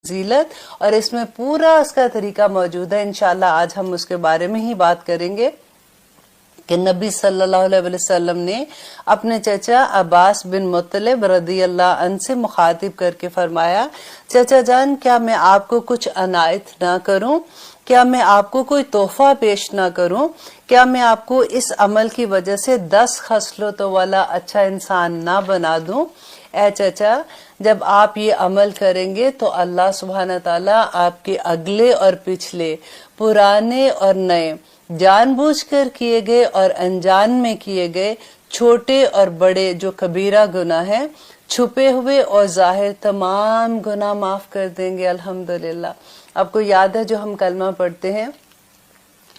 फजीलत, और इसमें पूरा उसका तरीका मौजूद है। इंशाल्लाह आज हम उसके बारे में ही बात करेंगे कि नबी सल्लल्लाहु अलैहि वसल्लम ने अपने चचा अब्बास बिन मुत्तलिब रदी अल्लाह अन से मुखातिब करके फरमाया, चचा जान क्या मैं आपको कुछ अनायत ना करूं, क्या मैं आपको कोई तोहफा पेश ना करूं, क्या मैं आपको इस अमल की वजह से 10 खसलतों वाला अच्छा इंसान ना बना दूं। ऐ चचा, जब आप ये अमल करेंगे तो अल्लाह सुब्हान ताला आपके अगले और पिछले, पुराने और नए, जानबूझकर किए गए और अनजान में किए गए छोटे और बड़े जो कबीरा गुनाह है, छुपे हुए और जाहिर तमाम गुनाह माफ कर देंगे। अल्हम्दुलिल्लाह। आपको याद है जो हम कलमा पढ़ते हैं,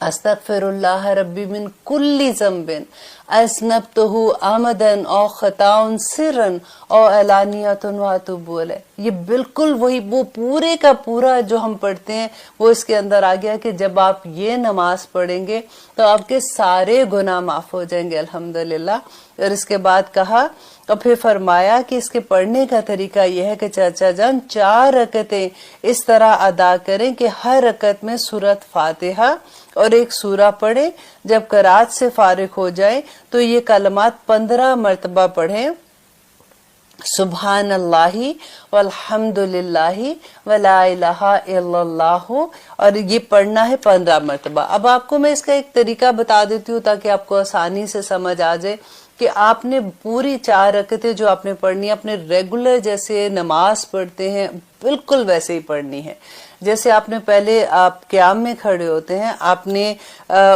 अस्तगफिरुल्लाह रब्बी मिन कुल्ली ज़ंबिन अस्नबतहु आमदन औ खताउन सिरन औ अलानियतुन व अतूबु अलैह। ये बिल्कुल वही वो पूरे का पूरा जो हम पढ़ते हैं वो इसके अंदर आ गया कि जब आप ये नमाज पढ़ेंगे तो आपके सारे गुनाह माफ हो जाएंगे। अल्हम्दुलिल्लाह। और इसके बाद कहा और फिर फरमाया कि इसके पढ़ने का तरीका यह है कि चाचा जान 4 रकतें इस तरह अदा करें कि हर रकत में सूरत फातिहा और एक सूरा पढ़े। जब करात से फारिग हो जाए तो ये कलमात 15 मरतबा पढ़ें, सुभान अल्लाही वल्हम्दुलिल्लाही वला इलाहा इल्लल्लाहु, और ये पढ़ना है 15 मरतबा। अब आपको मैं इसका एक तरीका बता देती हूँ ताकि आपको आसानी से समझ आ जाए कि आपने पूरी 4 रकतें जो आपने पढ़नी है अपने रेगुलर जैसे नमाज पढ़ते हैं बिल्कुल वैसे ही पढ़नी है। जैसे आपने पहले आप क़याम में खड़े होते हैं, आपने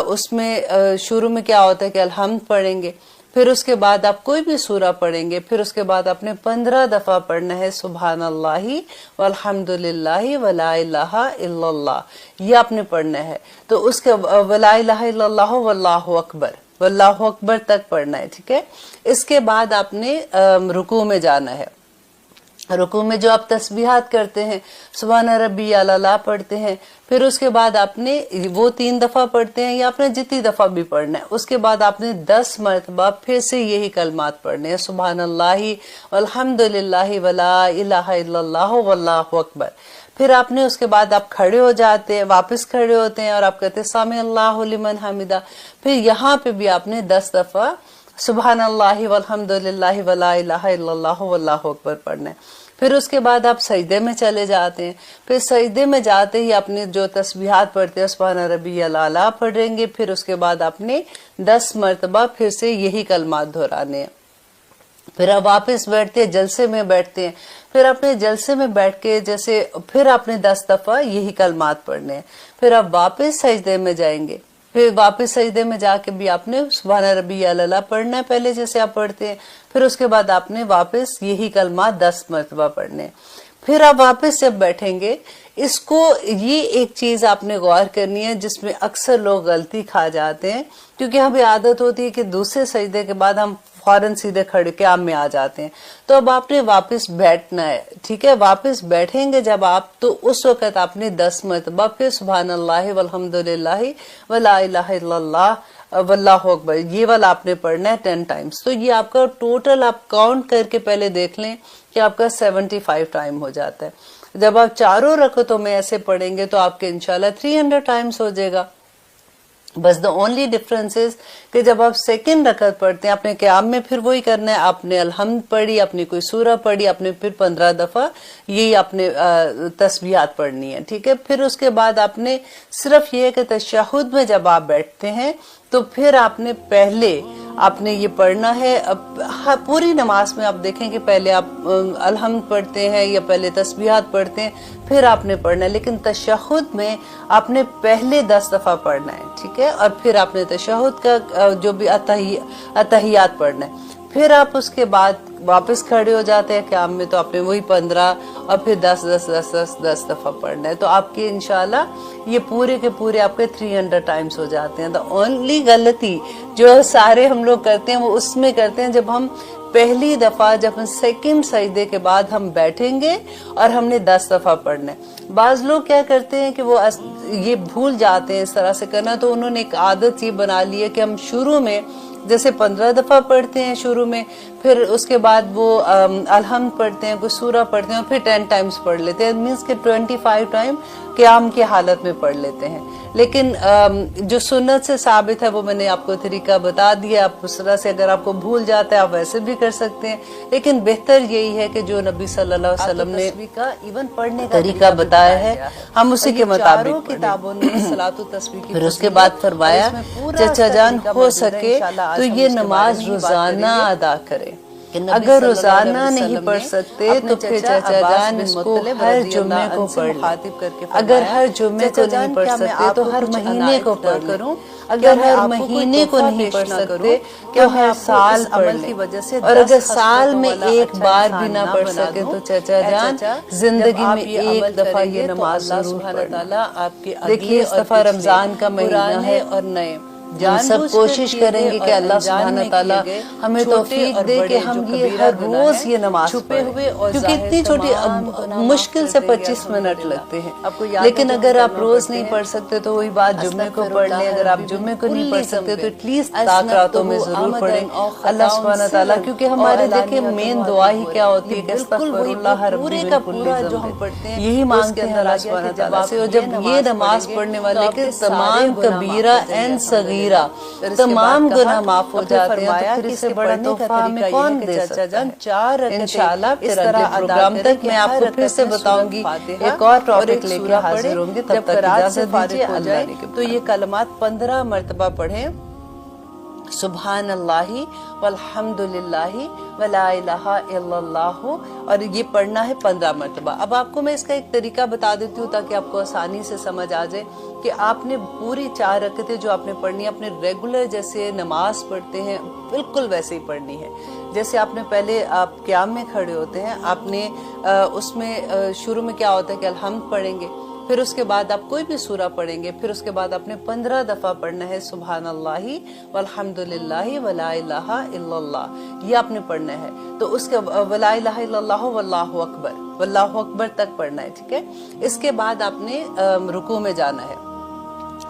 उसमें शुरू में क्या होता है कि अलहम्द पढ़ेंगे, फिर उसके बाद आप कोई भी सूरा पढ़ेंगे, फिर उसके बाद आपने 15 दफा पढ़ना है सुभान अल्लाही वल्हम्दुलिल्लाही वला इलाहा इल्लल्लाह, ये आपने पढ़ना है। तो उसके वला इलाहा इल्लल्लाह वल्लाहु अकबर, वल्लाहु अकबर तक पढ़ना है, ठीक है। इसके बाद आपने रुकू में जाना है। रुकू में जो आप तस्बीहात करते हैं, सुभान रब्बी अला पढ़ते हैं, फिर उसके बाद आपने वो 3 दफा पढ़ते हैं या आपने जितनी दफा भी पढ़ना है। उसके बाद आपने 10 मरतबा फिर से यही कलमात पढ़ने हैं, सुभान अल्लाही वल्हम्दुलिल्लाही वला इलाहा इल्लल्लाह वल्लाहु अकबर। फिर आपने उसके बाद आप खड़े हो जाते हैं, वापस खड़े होते हैं और आप कहते हैं सामी अल्लाहु लिमन हमिदा। फिर यहाँ पे भी आपने 10 दफा सुभान अल्लाही वल्हम्दुलिल्लाही वला इलाहा इल्लल्लाह वल्लाहु अकबर पढ़ना है। फिर उसके बाद आप सजदे में चले जाते हैं। फिर सजदे में जाते ही अपने जो तस्बीहात पढ़ते हैं सुभान रब्बी अला पढ़ेंगे। फिर उसके बाद आपने 10 मरतबा फिर से यही कलमात दोहराने हैं। फिर आप वापस बैठते हैं, जलसे में बैठते हैं, फिर अपने जलसे में बैठ के जैसे फिर आपने 10 दफा यही कलमात पढ़ने हैं। फिर आप वापस सजदे में जाएंगे, फिर वापस सजदे में जाके भी आपने सुभान रब्बी अला पढ़ना है पहले जैसे आप पढ़ते हैं। फिर उसके बाद आपने वापस यही कलमात 10 मरतबा पढ़ने। फिर आप वापस जब बैठेंगे, इसको ये एक चीज आपने गौर करनी है जिसमें अक्सर लोग गलती खा जाते हैं, क्योंकि हमें आदत होती है कि दूसरे सजदे के बाद हम फौरन सीधे खड़े क़याम में आ जाते हैं। तो अब आपने वापस बैठना है, ठीक है। वापस बैठेंगे जब आप, तो उस वक्त आपने 10 मरतबा फिर सुभान अल्लाही वल्हम्दुलिल्लाही वला इलाहा इल्लल्लाह वल्लाहु अकबर, ये वाला आपने पढ़ना है 10 टाइम्स। तो ये आपका टोटल आप काउंट करके पहले देख लें कि आपका 75 टाइम हो जाता है। जब आप चारों रकतों में ऐसे पढ़ेंगे तो आपके इंशाल्लाह 300 टाइम्स हो जाएगा। बस द ओनली डिफरेंस इज कि जब आप सेकंड रकत पढ़ते हैं अपने क़याम में फिर वही करना है, आपने अलहम्द पढ़ी, अपनी कोई सूरा पढ़ी, आपने फिर 15 दफा यही आपने तस्बीहात पढ़नी है, ठीक है। फिर उसके बाद आपने सिर्फ ये कि तशहुद में जब आप बैठते हैं तो फिर आपने पहले आपने ये पढ़ना है। अब पूरी नमाज में आप देखें कि पहले आप अलहम्द पढ़ते हैं या पहले तस्बीहात पढ़ते हैं, फिर आपने पढ़ना है। लेकिन तशहुद में आपने पहले 10 दफा पढ़ना है, ठीक है। और फिर आपने तशहुद का जो भी अतहियात पढ़ना है। फिर आप उसके बाद वापस खड़े हो जाते हैं क़याम में, तो आपने वही 15 और फिर 10 दफा पढ़ना है। तो आपके इंशाल्लाह ये पूरे के पूरे आपके 300 टाइम्स हो जाते हैं। तो ओनली गलती जो सारे हम लोग करते हैं वो उसमें करते हैं जब हम पहली दफा, जब हम सेकंड सजदे के बाद हम बैठेंगे और हमने 10 दफा पढ़ना है। बाज लोग क्या करते हैं कि वो ये भूल जाते हैं इस तरह से करना, तो उन्होंने एक आदत ये बना ली है कि हम शुरू में जैसे 15 दफा पढ़ते हैं शुरू में, پھر اس کے بعد وہ الحمد پڑھتے ہیں, کوئی سورہ پڑھتے ہیں, اور پھر 10 ٹائمز پڑھ لیتے ہیں. مینس کہ 25 ٹائم قیام کی حالت میں پڑھ لیتے ہیں. لیکن جو سنت سے ثابت ہے وہ میں نے آپ کو طریقہ بتا دیا. آپ اس طرح سے اگر آپ کو بھول جاتا ہے آپ ویسے بھی کر سکتے ہیں, لیکن بہتر یہی ہے کہ جو نبی صلی اللہ علیہ وسلم نے ایون پڑھنے کا طریقہ بتایا ہے ہم اسی کے مطابق کتابوں میں صلاۃ التسبیح کی. پھر اس کے بعد فرمایا چچا جان ہو سکے تو یہ نماز روزانہ ادا کرے. اگر روزانہ نہیں پڑھ سکتے تو پھر چچا جان اس کو ہر جمعے کو پڑھ لیں. اگر ہر جمعے کو نہیں پڑھ سکتے تو ہر مہینے کو پڑھ کروں. اگر ہر مہینے کو نہیں پڑھ سکتے تو ہر سال پڑھ لیں. اور اگر سال میں ایک بار بھی نہ پڑھ سکے تو چچا جان زندگی میں ایک دفعہ یہ نماز ضرور پڑھنا. دیکھیے اس دفعہ رمضان کا مہینہ ہے اور نئے ہم سب کوشش کریں گے کہ اللہ سبحانہ تعالیٰ ہمیں توفیق دے کہ ہم یہ ہر روز یہ نماز پڑھیں, کیونکہ اتنی چھوٹی مشکل سے 25 منٹ لگتے ہیں. لیکن اگر آپ روز نہیں پڑھ سکتے تو وہی بات جمعے کو پڑھ لیں. اگر آپ جمعے کو نہیں پڑھ سکتے تو ایٹ لیسٹ طاق راتوں میں ضرور پڑھیں اللہ سبحانہ تعالیٰ, کیونکہ ہمارے دیکھیں مین دعا ہی کیا ہوتی ہے کہ استغفر اللہ ربی من کل ذنب, یہی مانگتے ہیں اللہ سبحانہ تعالیٰ سے. اور جب یہ نماز پڑھنے والے کے تمام کبیرہ اینڈ صغیرہ تمام گناہ معاف ہو جاتے ہیں, تو پھر اس سے بڑا تحفہ ہمیں کون دے سکتا ہے. انشاءاللہ پھر اگلے پروگرام تک میں آپ کو پھر سے بتاؤں گی, ایک اور ٹاپک لے کے حاضر ہوں گے. تب تک اجازت دیجیے, اللہ نے تو یہ کلمات 15 مرتبہ پڑھیں, سبحان اللہ والحمد للہ ولا الہ الا اللہ, اور یہ پڑھنا ہے 15 مرتبہ. اب آپ کو میں اس کا ایک طریقہ بتا دیتی ہوں تاکہ آپ کو آسانی سے سمجھ آ جائے کہ آپ نے پوری 4 رکعتیں جو آپ نے پڑھنی ہے اپنے ریگولر جیسے نماز پڑھتے ہیں بالکل ویسے ہی پڑھنی ہے. جیسے آپ نے پہلے آپ قیام میں کھڑے ہوتے ہیں, آپ نے اس میں شروع میں کیا ہوتا ہے کہ الحمد پڑھیں گے, پھر اس کے بعد آپ کوئی بھی سورہ پڑھیں گے, پھر اس کے بعد آپ نے 15 دفعہ پڑھنا ہے سبحان اللہ والحمد للہ ولا الہ الا اللہ, یہ آپ نے پڑھنا ہے. تو اس کے ولا الہ الا اللہ واللہ اکبر, واللہ اکبر تک پڑھنا ہے, ٹھیک ہے. اس کے بعد آپ نے رکوع میں جانا ہے.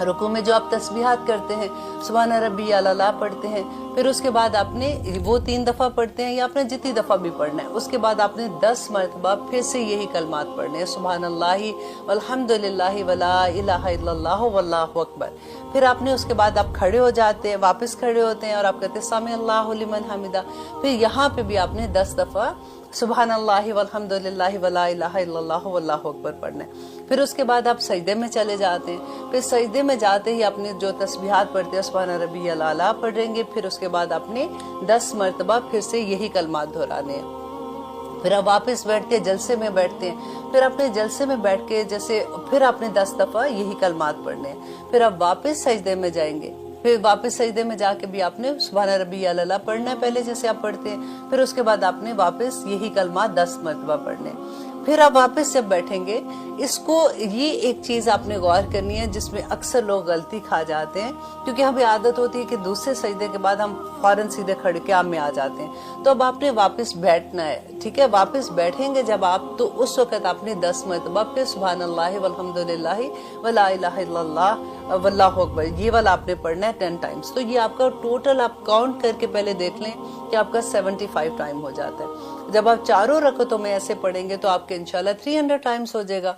رکوع میں جو آپ تسبیحات کرتے ہیں سبحان ربی الاعلی پڑھتے ہیں, پھر اس کے بعد آپ نے وہ 3 دفعہ پڑھتے ہیں یا آپ نے جتنی دفعہ بھی پڑھنا ہے. اس کے بعد آپ نے 10 مرتبہ پھر سے یہی کلمات پڑھنے ہیں سبحان اللہ والحمد للہ ولا الہ الا اللہ واللہ اکبر. پھر آپ نے اس کے بعد آپ کھڑے ہو جاتے ہیں, واپس کھڑے ہوتے ہیں اور آپ کہتے ہیں سمع اللہ لمن حمدہ. پھر یہاں پہ بھی آپ نے 10 دفعہ سبحان اللہ والحمد للہ ولا الہ الا اللہ واللہ اکبر پڑھنا ہے. پھر اس کے بعد آپ سجدے میں چلے جاتے ہیں. پھر سجدے میں جاتے ہی آپ نے جو تسبیحات پڑھتے ہیں سبحان ربی الاعلی پڑھیں گے. پھر اس کے بعد آپ نے 10 مرتبہ پھر سے یہی کلمات دہرانے ہیں. پھر آپ واپس بیٹھتے ہیں, جلسے میں بیٹھتے ہیں. پھر اپنے جلسے میں بیٹھ کے جیسے پھر آپ نے 10 دفعہ یہی کلمات پڑھنے ہیں. پھر آپ واپس سجدے میں جائیں گے. پھر واپس سجدے میں جا کے بھی آپ نے سبحان ربی الاعلی پڑھنا ہے پہلے جیسے آپ پڑھتے ہیں. پھر اس کے بعد آپ نے واپس یہی کلمات 10 مرتبہ پڑھنے ہیں. پھر آپ واپس جب بیٹھیں گے, اس کو یہ ایک چیز آپ نے غور کرنی ہے جس میں اکثر لوگ غلطی کھا جاتے ہیں, کیونکہ ہمیں عادت ہوتی ہے کہ دوسرے سجدے کے بعد ہم فوراً سیدھے کھڑے قیام میں آ جاتے ہیں. تو اب آپ نے واپس بیٹھنا ہے, ٹھیک ہے. واپس بیٹھیں گے جب آپ, تو اس وقت آپ نے 10 مرتبہ پھر سبحان اللہ والحمد للہ ولا الہ الا اللہ واللہ اکبر, یہ والا آپ نے پڑھنا ہے 10 ٹائمز. تو یہ آپ کا ٹوٹل آپ کاؤنٹ کر کے پہلے دیکھ لیں کہ آپ کا 75 ٹائم ہو جاتا ہے. جب آپ چاروں رکعتوں میں ایسے پڑھیں گے تو آپ کے انشاءاللہ 300 ٹائمز ہو جائے گا.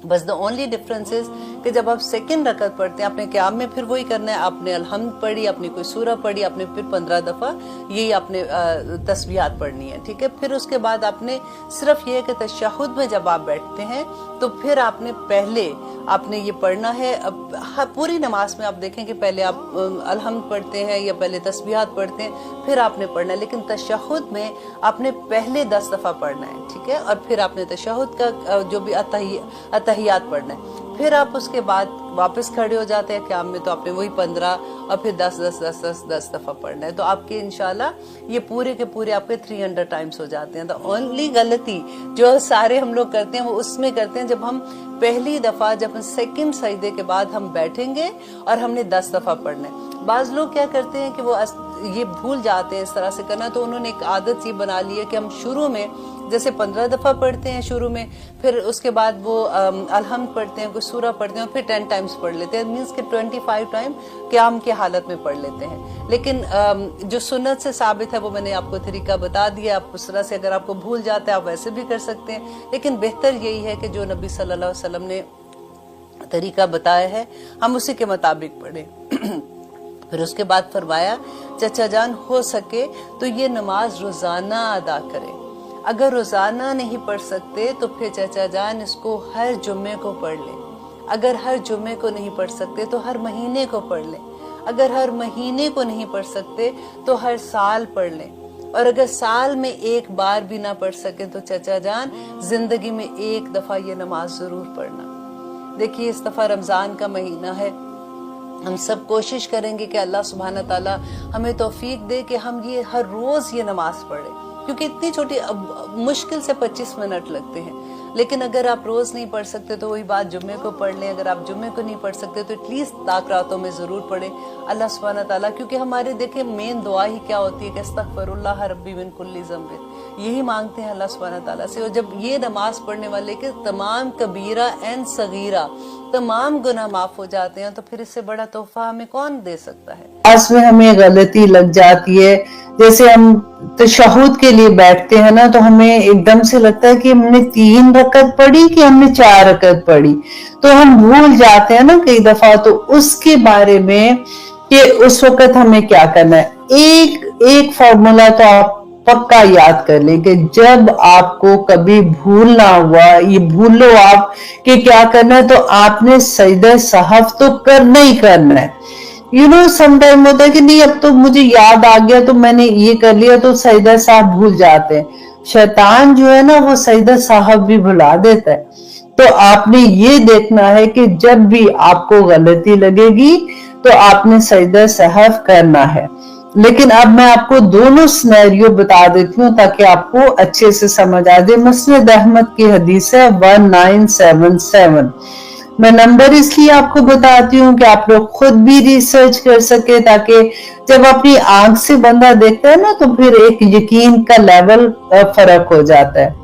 بس دا اونلی ڈفرنس از کہ جب آپ سیکنڈ رکعت پڑھتے ہیں, آپ نے قیام میں پھر وہی کرنا ہے, آپ نے الحمد پڑھی, آپ نے کوئی سورہ پڑھی, آپ نے پھر 15 دفعہ یہی آپ نے تسبیحات پڑھنی ہے, ٹھیک ہے. پھر اس کے بعد آپ نے صرف یہ کہ تشہد میں جب آپ بیٹھتے ہیں تو پھر آپ نے پہلے آپ نے یہ پڑھنا ہے. پوری نماز میں آپ دیکھیں کہ پہلے آپ الحمد پڑھتے ہیں یا پہلے تسبیحات پڑھتے ہیں, پھر آپ نے پڑھنا ہے. لیکن تشہد میں آپ نے پہلے 10 دفعہ پڑھنا ہے, ٹھیک ہے. اور پھر آپ نے تشہد کا جو بھی اتحیات پڑھنا ہے. پھر آپ اس کے بعد واپس کھڑے ہو جاتے ہیں قیام میں, تو آپ نے وہی 15 اور پھر 10 دفعہ پڑھنا ہے. تو آپ کے انشاءاللہ یہ پورے کے پورے آپ کے 300 ٹائمز ہو جاتے ہیں. تو اونلی غلطی جو سارے ہم لوگ کرتے ہیں وہ اس میں کرتے ہیں جب ہم پہلی دفعہ, جب سیکنڈ سجدے کے بعد ہم بیٹھیں گے اور ہم نے 10 دفعہ پڑھنا ہے. بعض لوگ کیا کرتے ہیں کہ وہ ये भूल जाते हैं इस तरह से करना, तो उन्होंने एक आदत ये बना ली है कि हम शुरू में जैसे 15 दफ़ा पढ़ते हैं शुरू में, फिर उसके बाद वो अलहम्द पढ़ते हैं, कोई सूरा पढ़ते हैं, फिर 10 टाइम्स पढ़ लेते हैं, मीन्स कि 25 टाइम क़याम की हालत में पढ़ लेते हैं। लेकिन जो सुन्नत से साबित है वो मैंने आपको तरीका बता दिया। आप उस तरह से अगर आपको भूल जाता है आप वैसे भी कर सकते हैं, लेकिन बेहतर यही है कि जो नबी सल्लल्लाहु अलैहि वसल्लम ने तरीका बताया है हम उसी के मुताबिक पढ़ें। फिर उसके बाद फरमाया, चचा जान हो सके तो ये नमाज रोजाना अदा करें। अगर रोजाना नहीं पढ़ सकते तो फिर चचा जान इसको हर जुम्मे को पढ़ लें। अगर हर जुम्मे को नहीं पढ़ सकते तो हर महीने को पढ़ लें। अगर हर महीने को नहीं पढ़ सकते तो हर साल पढ़ लें। और अगर साल में एक बार भी ना पढ़ सके तो चचा जान जिंदगी में एक दफा ये नमाज जरूर पढ़ना। देखिए इस दफा रमजान का महीना है, हम सब कोशिश करेंगे कि अल्लाह सुब्हाना ताला हमें तौफीक दे कि हम ये हर रोज ये नमाज पढ़ें, क्योंकि इतनी छोटी मुश्किल से 25 मिनट लगते हैं। लेकिन अगर आप रोज नहीं पढ़ सकते तो वही बात जुम्मे को पढ़ लें। अगर आप जुम्मे को नहीं पढ़ सकते तो एटलीस्ट ताक रातों में जरूर पढ़ें अल्लाह सुब्हाना ताला, क्योंकि हमारे देखें मेन दुआ ही क्या होती है कि अस्तगफिरुल्लाह रब्बी मिन कुल्ली ज़ंबिन, यही मांगते हैं अल्लाह सुब्हाना ताला से। और जब ये नमाज पढ़ने वाले के तमाम कबीरा एंड सगीरा तमाम गुनाह माफ हो जाते हैं, तो फिर इससे बड़ा तोहफा हमें कौन दे सकता है। नमाज में हमें गलती लग जाती है, जैसे हम तशहुद के लिए बैठते हैं ना, तो हमें एकदम से लगता है कि हमने 3 रकत पढ़ी कि हमने 4 रकत पढ़ी, तो हम भूल जाते हैं ना कई दफा। तो उसके बारे में कि उस वक्त हमें क्या करना है, एक फॉर्मूला तो आप पक्का याद कर लें कि जब आपको कभी भूलना हुआ, ये भूल लो आप कि क्या करना है, तो आपने सजदा सहफ तो करना ही करना है। समटाइम होता है कि नहीं अब तो मुझे याद आ गया तो मैंने ये कर लिया, तो सजदा साहब भूल जाते हैं। शैतान जो है ना वो सजदा साहब भी भुला देता है। तो आपने ये देखना है कि जब भी आपको गलती लगेगी तो आपने सजदा सहफ करना है। लेकिन अब मैं आपको दोनों सिनेरियो बता देती हूँ ताकि आपको अच्छे से समझ आ जाए। मुस्नद अहमद की हदीस है 1977। मैं नंबर इसलिए आपको बताती हूँ कि आप लोग खुद भी रिसर्च कर सके, ताकि जब अपनी आंख से बंदा देखता है ना तो फिर एक यकीन का लेवल फर्क हो जाता है।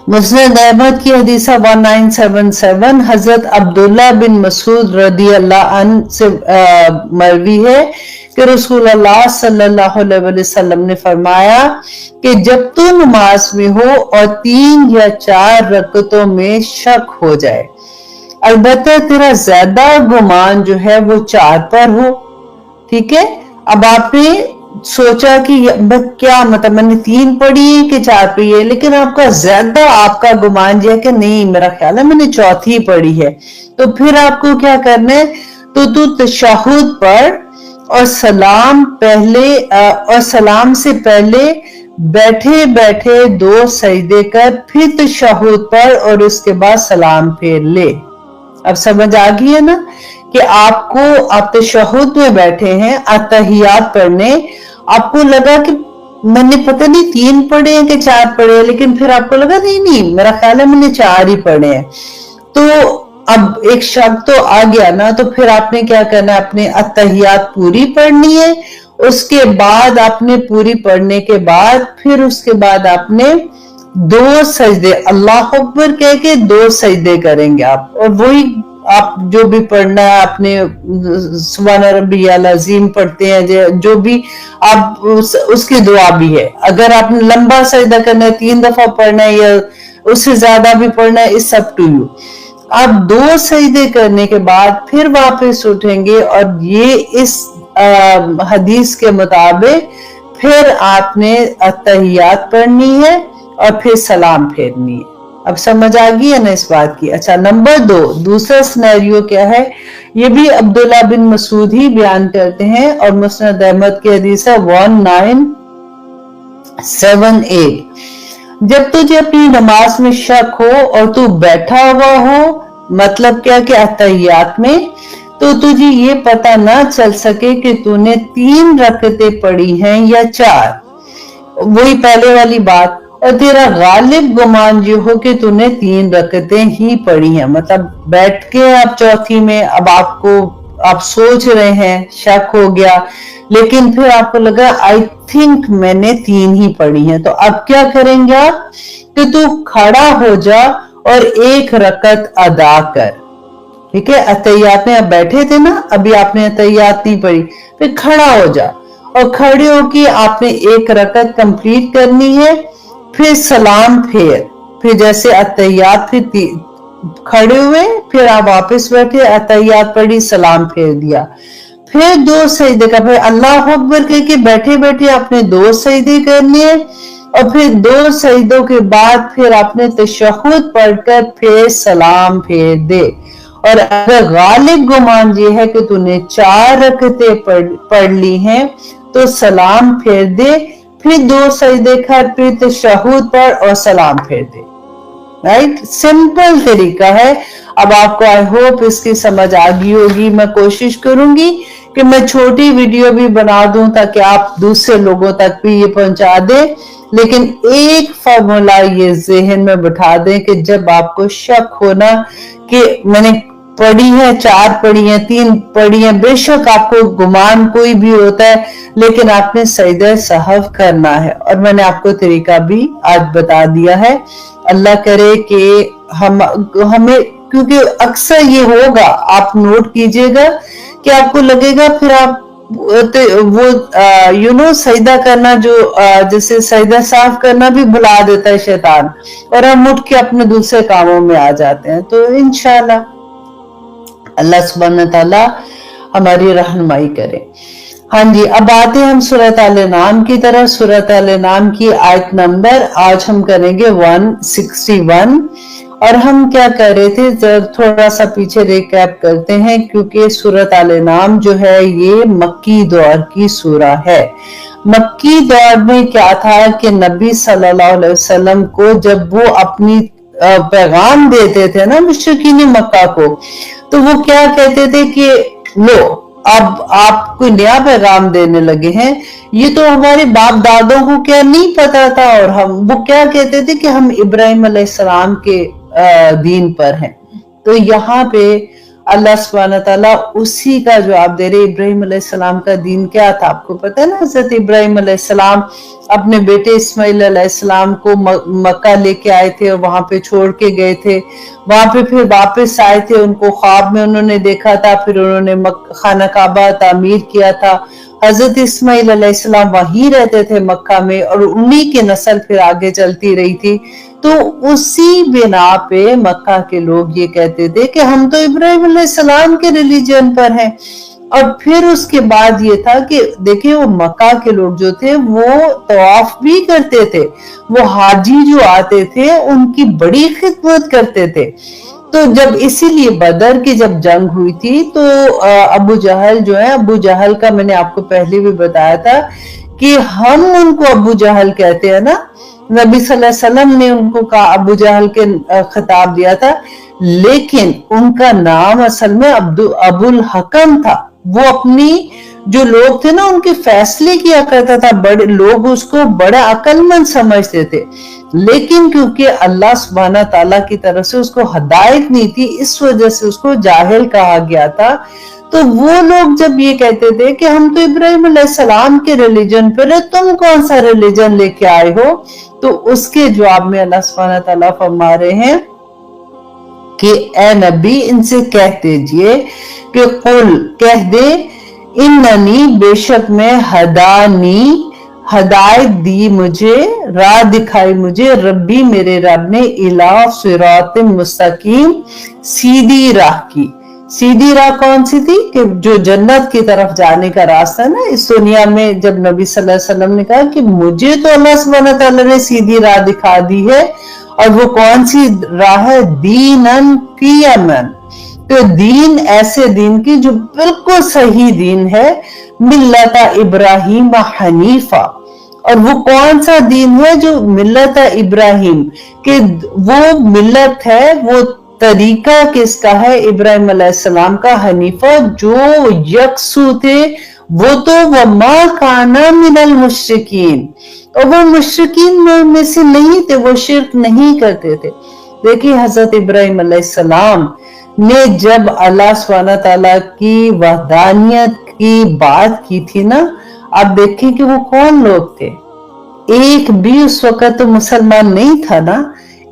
मुस्नद अहमद की हदीस 1977 हजरत अब्दुल्ला बिन मसूद रदी अल्लाह अन्हु से मरवी है कि रसूलुल्लाह सल्लल्लाहु अलैहि वसल्लम ने फरमाया कि जब तू नमाज में हो और 3 या 4 रकतों में शक हो जाए, अलबत्ता तेरा ज्यादा गुमान जो है वो 4 पर हो, ठीक है। अब आपने सोचा कि क्या मतलब मैंने 3 पढ़ी है कि 4 पढ़ी है, लेकिन आपका ज्यादा आपका गुमान जो है कि नहीं मेरा ख्याल है मैंने 4थी पढ़ी है, तो फिर आपको क्या करना है, तो तू तशहुद पढ़ और सलाम से पहले बैठे बैठे 2 सजदे कर, फिर तशहुद पढ़ और उसके बाद सलाम फेर ले। अब समझ आ गई है ना कि आप तशहुद में बैठे हैं अत्तहियात पढ़ने, आपको लगा कि मैंने पता नहीं 3 पढ़े हैं कि 4 पढ़े हैं, लेकिन फिर आपको लगा नहीं मेरा ख्याल है मैंने 4 ही पढ़े हैं। तो अब एक शक तो आ गया ना, तो फिर आपने क्या करना है, अपने अत्तहियात पूरी पढ़नी है। उसके बाद आपने पूरी पढ़ने के बाद फिर उसके बाद आपने 2 सजदे अल्लाह अकबर कह के 2 सजदे करेंगे आप, और वही आप जो भी पढ़ना है आपने सुभान रब्बियल अज़ीम पढ़ते हैं, जो भी आप उसकी दुआ भी है। अगर आपने लंबा सजदा करना है 3 दफा पढ़ना है या उससे ज्यादा भी पढ़ना है, इट्स अप टू यू। आप 2 सजदे करने के बाद फिर वापस उठेंगे और ये इस हदीस के मुताबिक फिर आपने अत्तहियात पढ़नी है और फिर सलाम फेरनी है। अब समझ आ गई है ना इस बात की। अच्छा, नंबर 2 दूसरा सिनेरियो क्या है, ये भी अब्दुल्ला बिन मसूद ही बयान करते हैं और मुस्नद अहमद की हदीस है 1978। जब तुझे अपनी नमाज में शक हो और तू बैठा हुआ हो, मतलब क्या कि अत्तहियात में, तो तुझे ये पता ना चल सके कि तूने 3 रकतें पढ़ी हैं या 4, वही पहले वाली बात, और तेरा गालिब गुमान जो हो कि तूने 3 रकतें ही पढ़ी हैं, मतलब बैठ के आप चौथी में अब आपको आप सोच रहे हैं, शक हो गया, लेकिन फिर आपको लगा आई थिंक मैंने 3 ही पढ़ी हैं, तो अब क्या करेंगे आप कि तू खड़ा हो जा और 1 रकत अदा कर। ठीक है, अतैयात में आप बैठे थे ना, अभी आपने अतैयात नहीं पढ़ी, फिर खड़ा हो जा और खड़े होके आपने 1 रकत कंप्लीट करनी है, फिर सलाम फिर जैसे अतैयात, फिर खड़े हुए, फिर आप वापस बैठे, अतैयात पढ़ी, सलाम फेर दिया, फिर 2 सजदे का, फिर अल्लाह अकबर कह के बैठे बैठे आपने 2 सजदे करने हैं, और फिर 2 सजदों के बाद फिर आपने तशहुद पढ़कर फिर सलाम फेर दे। और अगर गालिब गुमान ये है कि तूने 4 रकतें पढ़ ली हैं तो सलाम फेर दे, फिर 2 सजदे कर, फिर तशहुद पढ़ और सलाम फेर दे। राइट, सिंपल तरीका है। अब आपको आई होप इसकी समझ आ गई होगी। मैं कोशिश करूंगी कि मैं छोटी वीडियो भी बना दूं ताकि आप दूसरे लोगों तक भी ये पहुंचा दें, लेकिन एक फॉर्मूला ये ज़हन में बिठा दें कि जब आपको शक हो ना कि मैंने पढ़ी है, 4 पढ़ी है, 3 पढ़ी है, बेशक आपको गुमान कोई भी होता है, लेकिन आपने सजदा सहव करना है, और मैंने आपको तरीका भी आज बता दिया है। अल्लाह करे कि हमें, क्योंकि अक्सर ये होगा, आप नोट कीजिएगा कि आपको लगेगा फिर आप वो सजदा करना, जो जैसे सजदा साफ करना भी भुला देता है शैतान, और हम उठ के अपने दूसरे कामों में आ जाते हैं। तो इंशाल्लाह अल्लाह सुब्हान तआला हमारी रहनुमाई करे। हाँ जी, अब आते हैं हम सूरत अल नाम की तरफ। सूरत अल नाम की आयत नंबर आज हम करेंगे 161, और हम क्या कर रहे थे, जब थोड़ा सा पीछे रिकैप करते हैं, क्योंकि सूरत अल नाम जो है ये मक्की दौर की सूरा है। मक्की दौर में क्या था कि नबी सल्लल्लाहु अलैहि वसल्लम को जब वो अपनी पैगाम देते थे ना मुश्रिकीन मक्का को, तो वो क्या कहते थे कि लो अब आप कोई नया पैगाम देने लगे हैं, ये तो हमारे बाप दादों को क्या नहीं पता था, और वो क्या कहते थे कि हम इब्राहिम अलैहिस्सलाम के दीन पर हैं। तो यहाँ पे अल्लाह सुब्हानहू तआला उसी का जवाब दे रहे। इब्राहिम अलैहिस्सलाम का दीन क्या था आपको पता है ना। हजरत इब्राहिम अलैहिस्सलाम अपने बेटे इस्माइल अलैहिस्सलाम को मक्का लेके आए थे और वहां पे छोड़ के गए थे। वहां पे फिर वापस आए थे, उनको ख्वाब में उन्होंने देखा था, फिर उन्होंने खाना काबा तामीर किया था। हजरत इस्माइल अलैहिस्सलाम वहीं रहते थे मक्का में, और उन्हीं की नस्ल फिर आगे चलती रही थी। तो उसी बिना पे मक्का के लोग ये कहते थे कि हम तो इब्राहिम अलैहिस्सलाम के रिलीजन पर हैं। और फिर उसके बाद ये था कि देखिए वो मक्का के लोग जो थे वो तवाफ भी करते थे, वो हाजी जो आते थे उनकी बड़ी खिदमत करते थे। तो जब इसीलिए बदर की जब जंग हुई थी तो अबू जहल जो है, अबू जहल का मैंने आपको पहले भी बताया था कि हम उनको अबू जहल कहते हैं ना, नबी सल्लल्लाहु अलैहि वसल्लम ने उनको कहा, अबू जहल के खिताब दिया था, लेकिन उनका नाम असल में अबुल हकम था। वो अपनी जो लोग थे ना उनके फैसले किया करता था, बड़े लोग उसको बड़ा अक्लमंद समझते थे, लेकिन क्योंकि अल्लाह सुब्हाना ताला की तरफ से उसको हिदायत नहीं थी, इस वजह से उसको जाहिल कहा गया था। तो वो लोग जब ये कहते थे कि हम तो इब्राहिम अलैहिस्सलाम के रिलीजन पर है, तुम कौन सा रिलीजन लेके आए हो, तो उसके जवाब में अल्लाह सुब्हाना ताला फरमा रहे हैं कि ए नबी इनसे कह दीजिए कि कुल कह दे, इन्ननी बेशक में हदानी हदायत दी मुझे, राह दिखाई मुझे, रब्बी मेरे रब ने, इला सिरात मुस्तकीम सीधी राह की। सीधी राह कौन सी थी कि जो जन्नत की तरफ जाने का रास्ता है ना इस दुनिया में। जब नबी सल्लल्लाहु अलैहि वसल्लम ने कहा कि मुझे तो अल्लाह सुब्हानहू तआला ने सीधी राह दिखा दी है, और वो कौन सी राह है, दीनन क़ियमन, तो दीन ऐसे दीन की जो बिल्कुल सही दीन है, मिल्लत इब्राहिम हनीफा। और वो कौन सा दीन है जो मिल्लत इब्राहिम, कि वो मिल्लत है, वो तरीका किसका है, इब्राहिम अलैहिस्सलाम का, हनीफा जो यकसू थे, वो तो वमा काना मिनल मुश्रिकीन, और वो मुश्रिकीन में से नहीं थे, वो शिर्क नहीं करते थे। देखिए हजरत इब्राहिम अलैहिस्सलाम ने जब अल्लाह सुब्हानहू तआला की वहदानियत की बात की थी ना, आप देखें कि वो कौन लोग थे। एक भी उस वक्त तो मुसलमान नहीं था ना,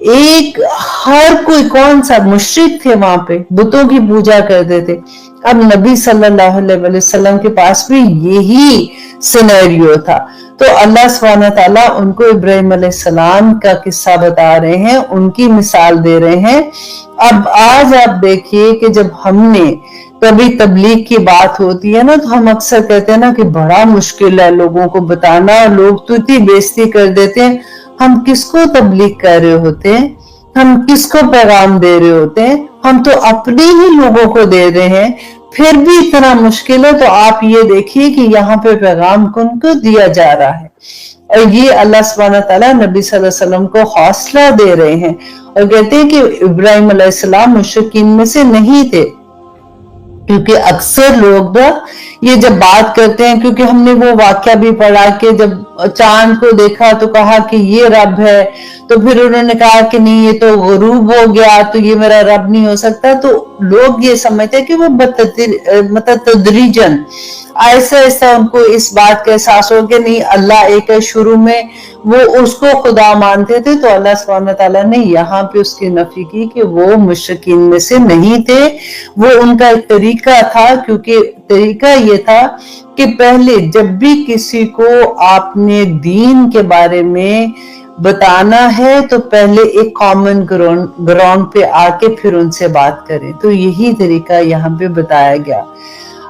एक हर कोई कौन सा मुशरिक थे, वहां पे बुतों की पूजा करते थे। अब नबी सल्लल्लाहु अलैहि वसल्लम के पास भी यही सिनेरियो था। तो अल्लाह सुब्हानहू तआला उनको इब्राहिम अलैहिस्सलाम का किस्सा बता रहे हैं, उनकी मिसाल दे रहे हैं। अब आज आप देखिए कि जब हमने कभी तबलीग की बात होती है ना, तो हम अक्सर कहते हैं ना कि बड़ा मुश्किल है लोगों को बताना, लोग तो इतनी बेइज्जती कर देते हैं। हम किसको तबलीग कर रहे होते हैं, हम किसको पैगाम दे रहे होते हैं, हम तो अपने ही लोगों को दे रहे हैं, फिर भी इतना मुश्किल है। तो आप ये देखिए कि यहाँ पे पैगाम किनको दिया जा रहा है, और ये अल्लाह सुब्हानहू तआला नबी सल्लल्लाहु अलैहि वसल्लम को हौसला दे रहे हैं और कहते हैं कि इब्राहिम अलैहिस्सलाम मुशरिकीन में से नहीं थे। क्योंकि अक्सर लोग ये जब बात करते हैं, क्योंकि हमने वो वाक्या भी पढ़ा कि जब चांद को देखा तो कहा कि ये रब है, तो फिर उन्होंने कहा कि नहीं ये तो गुरूब हो गया, तो ये मेरा रब नहीं हो सकता। तो लोग ये समझते हैं कि वो मतलब तदरीजन ऐसा ऐसा उनको इस बात का एहसास हो कि नहीं अल्लाह एक है। शुरू में वो उसको खुदा मानते थे, तो अल्लाह सुब्हानहू तआला ने यहाँ पे उसकी नफी की कि वो मुशरिकीन में से नहीं थे। वो उनका एक तरीका था, क्योंकि तरीका ये था कि पहले जब भी किसी को आपने दीन के बारे में बताना है तो पहले एक कॉमन ग्राउंड पे आके फिर उनसे बात करें। तो यही तरीका यहाँ पे बताया गया।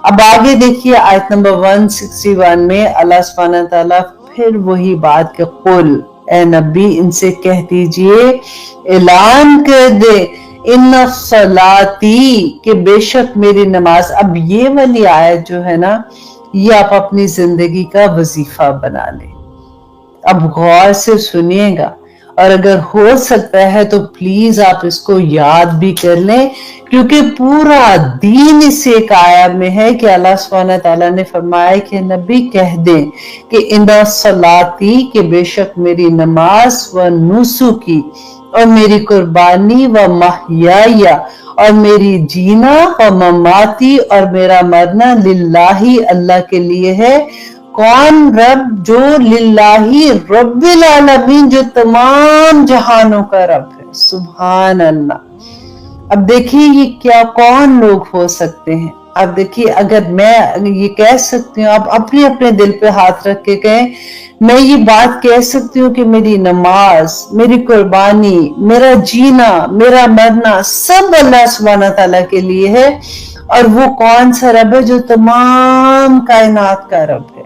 अब आगे देखिए आयत नंबर 161 में अल्लाह सुब्हानहू तआला फिर वही बात के कुल ए नबी इनसे कह दीजिए, ऐलान कर दे इन्ना सलाती के बेशक मेरी नमाज। अब ये वाली आयत जो है ना, ये आप अपनी जिंदगी का वजीफा बना लें। अब गौर से सुनिएगा, और अगर हो सकता है तो प्लीज आप इसको याद भी कर लें, क्योंकि पूरा दीन इस एक आया में है कि अल्लाह सुब्हानहू तआला ने फरमाया कि नबी कह दें कि इन्ना सलाती के बेशक मेरी नमाज व नुसुकी और मेरी कुर्बानी व महयाया और मेरी जीना व ममाती और मेरा मरना लिल्लाही अल्लाह के लिए है। कौन रब? जो लिल्लाही रब्बिल आलमीन, जो तमाम जहानों का रब है। सुभान अल्लाह। अब देखिए ये क्या कौन लोग हो सकते हैं। अब देखिए अगर मैं ये कह सकती हूँ, आप अपने अपने दिल पे हाथ रख के कहें, मैं ये बात कह सकती हूँ कि मेरी नमाज, मेरी कुर्बानी, मेरा जीना, मेरा मरना सब अल्लाह सुब्हानहू तआला के लिए है। और वो कौन सा रब है? जो तमाम कायनात का रब है।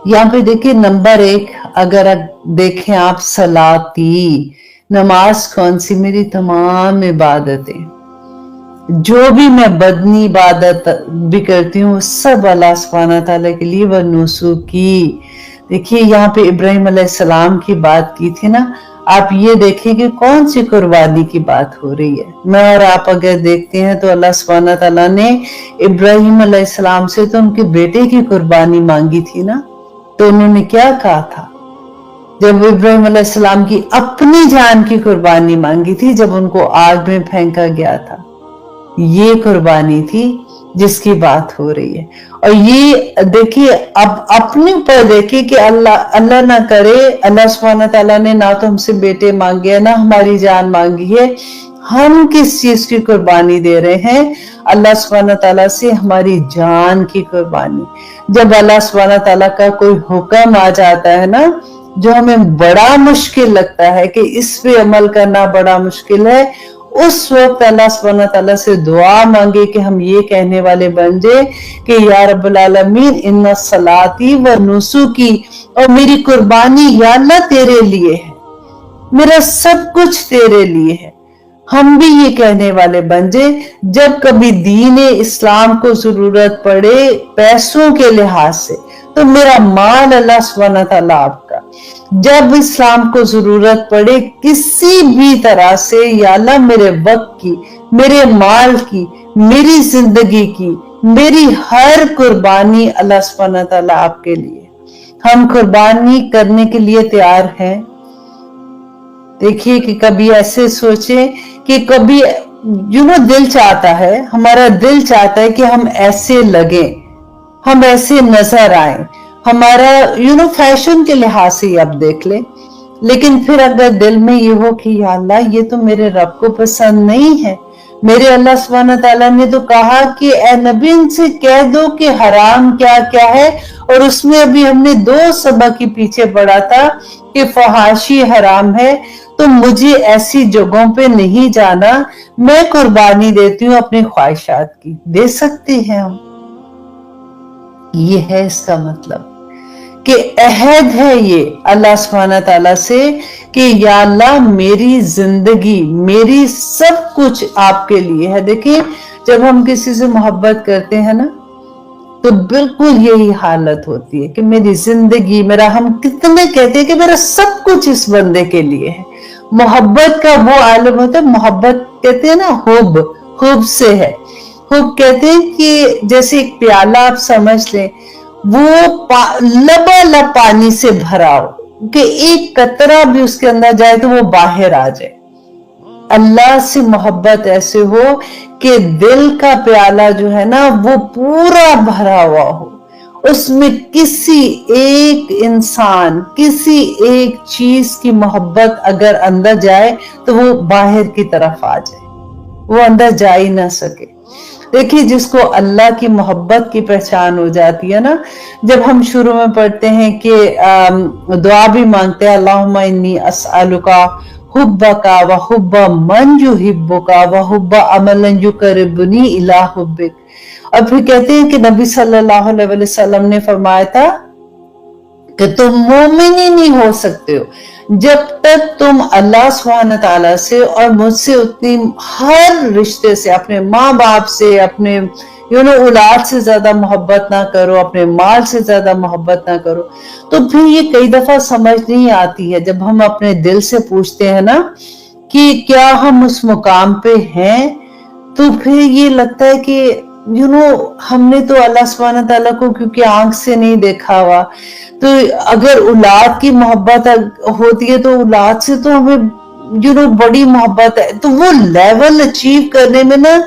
यहाँ पे देखिए नंबर 1, अगर देखें आप सलाती, नमाज कौन सी? मेरी तमाम इबादतें, जो भी मैं बदनी इबादत भी करती हूँ सब अल्लाह सुब्हानहू तआला के लिए। व नुसुकी, देखिए यहाँ पे इब्राहिम अलैहिस्सलाम की बात की थी ना, आप ये देखें कि कौन सी कुर्बानी की बात हो रही है। मैं और आप अगर देखते हैं तो अल्लाह सुब्हानहू तआला ने इब्राहिम अलैहिस्सलाम से तो उनके बेटे की कुर्बानी मांगी थी ना, तो उन्होंने क्या कहा था? जब इब्राहिम अलैहिस्सलाम की अपनी जान की कुर्बानी मांगी थी, जब उनको आग में फेंका गया था, ये कुर्बानी थी जिसकी बात हो रही है। और ये देखिए अब अपने ऊपर देखिए कि अल्लाह ना करे, अल्लाह सुब्हानहू तआला ने ना तो हमसे बेटे मांगे हैं, ना हमारी जान मांगी है, हम किस चीज की कुर्बानी दे रहे हैं? अल्लाह सुब्हानहू तआला से हमारी जान की कुर्बानी। जब अल्लाह सुब्हानहू तआला का कोई हुक्म आ जाता है ना, जो हमें बड़ा मुश्किल लगता है कि इस पे अमल करना बड़ा मुश्किल है, उस वक्त अल्लाह सुब्हानहू तआला से दुआ मांगे कि हम ये कहने वाले बन जाए कि या रब्बुल आलमीन इन्ना सलाती व नुसुकी, और मेरी कुर्बानी या अल्लाह तेरे लिए है, मेरा सब कुछ तेरे लिए है। हम भी ये कहने वाले बन जाए, जब कभी दीन इस्लाम को जरूरत पड़े पैसों के लिहाज से, तो मेरा माल अल्लाह सुब्हानहू तआला आपका। जब इस्लाम को जरूरत पड़े किसी भी तरह से, या अल्लाह मेरे वक्त की, मेरे माल की, मेरी जिंदगी की, मेरी हर कुर्बानी अल्लाह सुब्हानहू तआला आपके लिए। हम कुर्बानी करने के लिए तैयार हैं। देखिए कि कभी ऐसे सोचे कि कभी दिल चाहता है, हमारा दिल चाहता है कि हम ऐसे लगे, हम ऐसे नजर आए, हमारा फैशन के लिहाज से आप देख ले। लेकिन फिर अगर दिल में ये हो कि या अल्लाह ये तो मेरे रब को पसंद नहीं है, मेरे अल्लाह सुब्हान ताला ने तो कहा कि ए नबी इनसे कह दो कि हराम क्या क्या है, और उसमें अभी हमने 2 सबक के पीछे पढ़ा था कि फहाशी हराम है, तो मुझे ऐसी जगहों पे नहीं जाना, मैं कुर्बानी देती हूँ अपनी ख्वाहिशात की। दे सकते हैं हम, ये है इसका मतलब कि अहद है ये अल्लाह सुब्हान ताला से कि या अल्लाह मेरी जिंदगी, मेरी सब कुछ आपके लिए है। देखिए जब हम किसी से मोहब्बत करते हैं ना, तो बिल्कुल यही हालत होती है कि मेरी जिंदगी, मेरा, हम कितने कहते हैं कि मेरा सब कुछ इस बंदे के लिए है। मोहब्बत का वो आलम होता है, मोहब्बत कहते हैं ना हुब से है। हुब कहते हैं कि जैसे एक प्याला आप समझ लें, वो लबालब पानी से भरा हो कि एक कतरा भी उसके अंदर जाए तो वो बाहर आ जाए। अल्लाह से मोहब्बत ऐसे हो कि दिल का प्याला जो है ना वो पूरा भरा हुआ हो, उसमें किसी एक इंसान, किसी एक चीज की मोहब्बत अगर अंदर जाए तो वो बाहर की तरफ आ जाए, वो अंदर जा ही ना सके। देखिए जिसको अल्लाह की मोहब्बत की पहचान हो जाती है ना, जब हम शुरू में पढ़ते हैं कि दुआ भी मांगते हैं, अल्लाहुम्मा इन्नी अस्अलुका हुब्बका व हुब्बा मन युहिब्बुका व हुब्बा अमलन युकर्रिबुनी इला हुब्बिक। और फिर कहते हैं कि नबी सल्लल्लाहु अलैहि वसल्लम ने फरमाया था कि तुम मोमिन ही नहीं हो सकते हो जब तक तुम अल्लाह सुब्हान ताला से और मुझसे उतनी हर रिश्ते से, अपने माँ बाप से, अपने औलाद से ज्यादा मोहब्बत ना करो, अपने माल से ज्यादा मोहब्बत ना करो। तो फिर ये कई दफा समझ नहीं आती है जब हम अपने दिल से पूछते हैं ना कि क्या हम उस मुकाम पे हैं, तो फिर ये लगता है कि हमने तो अल्लाह सुब्हान ताला को क्योंकि आंख से नहीं देखा हुआ, तो अगर औलाद की मोहब्बत होती है तो औलाद से तो हमें बड़ी मोहब्बत है, तो वो लेवल अचीव करने में ना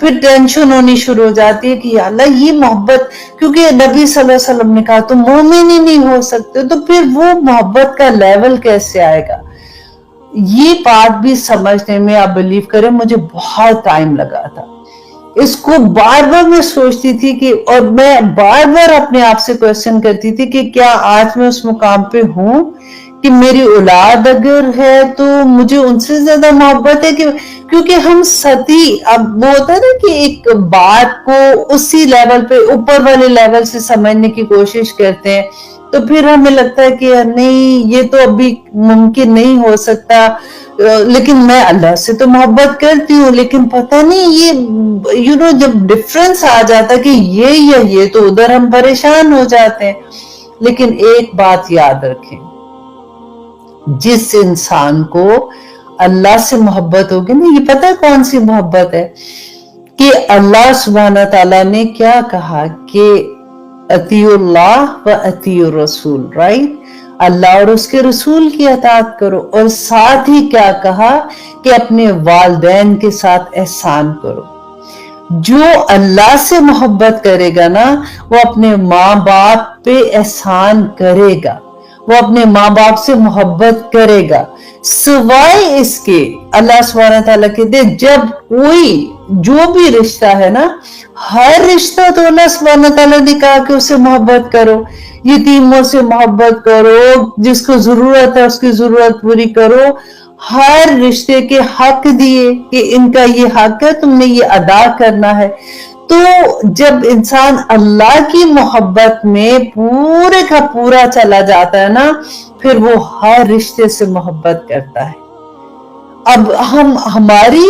फिर टेंशन होनी शुरू हो जाती है कि अल्लाह ये मोहब्बत, क्योंकि नबी सल्लल्लाहु अलैहि वसल्लम ने कहा तो मोमिन ही नहीं हो सकते, तो फिर वो मोहब्बत का लेवल कैसे आएगा। ये बात भी समझने में आप बिलीव करें मुझे बहुत टाइम लगा था। इसको बार बार मैं सोचती थी कि, और मैं बार बार अपने आप से क्वेश्चन करती थी कि क्या आज मैं उस मुकाम पे हूं कि मेरी औलाद अगर है तो मुझे उनसे ज्यादा मोहब्बत है, क्योंकि हम सती, अब वो होता है ना कि एक बात को उसी लेवल पे, ऊपर वाले लेवल से समझने की कोशिश करते हैं, तो फिर हमें लगता है कि नहीं ये तो अभी मुमकिन नहीं हो सकता, लेकिन मैं अल्लाह से तो मोहब्बत करती हूँ, लेकिन पता नहीं ये जब डिफरेंस आ जाता है कि ये या ये, तो उधर हम परेशान हो जाते हैं। लेकिन एक बात याद रखें, जिस इंसान को अल्लाह से मोहब्बत होगी ना, ये पता है कौन सी मोहब्बत है कि अल्लाह सुब्हान ताला ने क्या कहा कि अतीउल्लाह व अतीउर रसूल, राइट, अल्लाह और उसके रसूल की अताअत करो, और साथ ही क्या कहा कि अपने वालिदैन के साथ एहसान करो। जो अल्लाह से मोहब्बत करेगा ना वो अपने माँ बाप पे एहसान करेगा, वो अपने माँ बाप से मोहब्बत करेगा। सिवाय इसके अल्लाह सुब्हान ताला कहते जब कोई जो भी रिश्ता है ना, हर रिश्ता तो अल्लाह सुब्हान ताला ने कहा कि उससे मोहब्बत करो, यतीमों से मोहब्बत करो, जिसको जरूरत है उसकी जरूरत पूरी करो, हर रिश्ते के हक दिए कि इनका ये हक है, तुमने ये अदा करना है। तो जब इंसान अल्लाह की मोहब्बत में पूरे का पूरा चला जाता है ना, फिर वो हर रिश्ते से मोहब्बत करता है। अब हमारी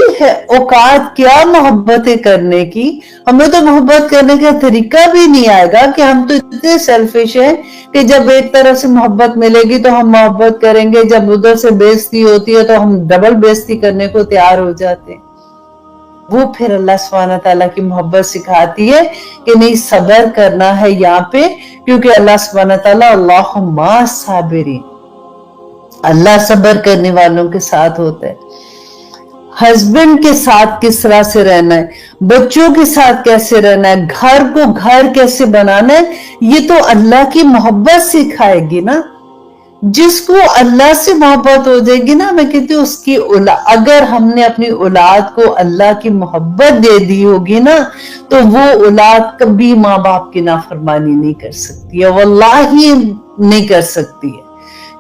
औकात क्या मोहब्बतें करने की, हमें तो मोहब्बत करने का तरीका भी नहीं आएगा कि हम तो इतने सेल्फिश हैं कि जब एक तरह से मोहब्बत मिलेगी तो हम मोहब्बत करेंगे, जब उधर से बेइज्जती होती है तो हम डबल बेइज्जती करने को तैयार हो जाते हैं। वो फिर अल्लाह सुब्हान ताला की मोहब्बत सिखाती है कि नहीं सब्र करना है यहाँ पे, क्योंकि अल्लाह सुब्हान ताला अल्लाहुम्मा साबिरीन, अल्लाह सब्र करने वालों के साथ होता है। हस्बैंड के साथ किस तरह से रहना है, बच्चों के साथ कैसे रहना है, घर को घर कैसे बनाना है, ये तो अल्लाह की मोहब्बत सिखाएगी ना। जिसको अल्लाह से मोहब्बत हो जाएगी ना, मैं कहती हूँ उसकी अगर हमने अपनी औलाद को अल्लाह की मोहब्बत दे दी होगी ना, तो वो औलाद कभी माँ बाप की नाफरमानी नहीं कर सकती है, वल्लाही नहीं कर सकती है,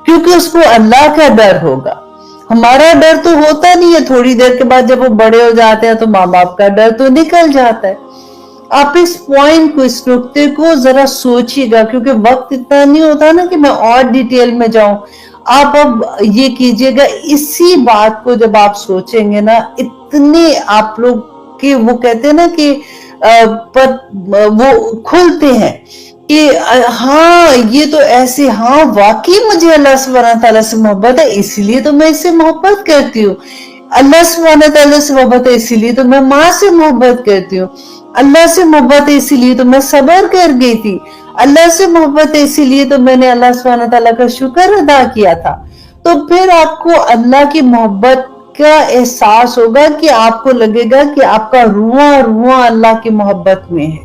क्योंकि उसको अल्लाह का डर होगा। हमारा डर तो होता नहीं है, थोड़ी देर के बाद जब वो बड़े हो जाते हैं तो माँ बाप का डर तो निकल जाता है। आप इस पॉइंट को, इस नुक्ते को जरा सोचिएगा, क्योंकि वक्त इतना नहीं होता ना कि मैं और डिटेल में जाऊं। आप अब ये कीजिएगा, इसी बात को जब आप सोचेंगे ना, इतने आप लोग के वो कहते हैं ना कि वो खुलते हैं कि हाँ ये तो ऐसे, हाँ वाकई मुझे अल्लाह सुब्हानहू तआला से मोहब्बत है, इसलिए तो मैं इससे मोहब्बत करती हूँ। अल्लाह सुब्हानहू तआला से मोहब्बत है इसीलिए तो मैं माँ से मोहब्बत करती हूँ। अल्लाह से मोहब्बत है इसीलिए तो मैं सब्र कर गई थी। अल्लाह से मोहब्बत है इसीलिए तो मैंने अल्लाह सुब्हानहू तआला का शुक्र अदा किया था। तो फिर आपको अल्लाह की मोहब्बत का एहसास होगा कि आपको लगेगा कि आपका रुआ रुआ अल्लाह की मोहब्बत में है,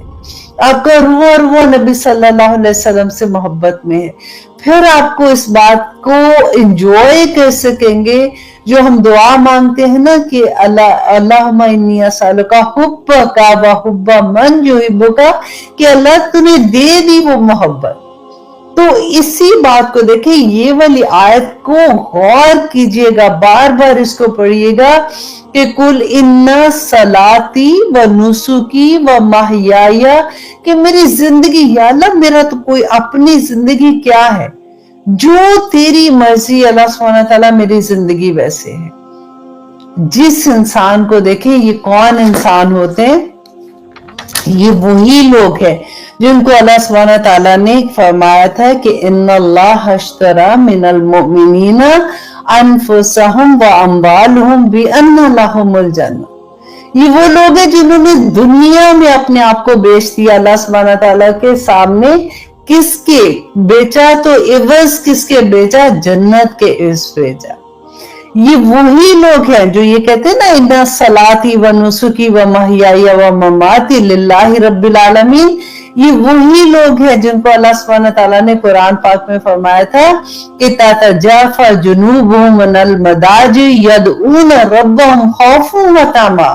आपका रुआ रुआ नबी सल्लल्लाहु अलैहि वसल्लम से मोहब्बत में है। फिर आपको इस बात को एंजॉय कर सकेंगे, जो हम दुआ मांगते हैं ना कि अल्लाहुम्मा इन्नी असअलुका हुब्बका व हुब्बा मन युहिब्बुका, कि अल्लाह तूने दे दी वो मोहब्बत। तो इसी बात को देखें, ये वाली आयत को गौर कीजिएगा, बार बार इसको पढ़िएगा कि कुल इन्ना सलाती व नुसुकी व महयाया, कि मेरी जिंदगी, या अल्लाह मेरा तो कोई अपनी जिंदगी क्या है, जो तेरी मर्जी अल्लाह सुब्हानहू तआला मेरी जिंदगी वैसे है। जिस इंसान को देखें, ये कौन इंसान होते हैं, ये वही लोग हैं जिनको अल्लाह सुब्हानहू तआला ने फरमाया था कि इन्नल्लाह अश्तरा मिनल मुमिनीना अनफुसहुम व अम्वालहुम बिअन्ना लहुमुल जन्नह। ये वो लोग हैं जिन्होंने दुनिया में अपने आप को बेच दिया अल्लाह सुब्हानहू तआला के सामने। किसके बेचा, तो इवज किसके बेचा, जन्नत के इवज बेचा। ये वही लोग हैं जो ये कहते हैं ना, इन्ना सलाती व नुसुकी व महयाया व ममाती लिल्लाहि रब्बिल आलमीन। ये वही लोग हैं जिनको अल्लाह सुब्हानहू तआला ने कुरान पाक में फरमाया था कि ततजाफा जुनूबुहुम मिनल मदाजी यदऊन रब्बहुम खौफन व तमा,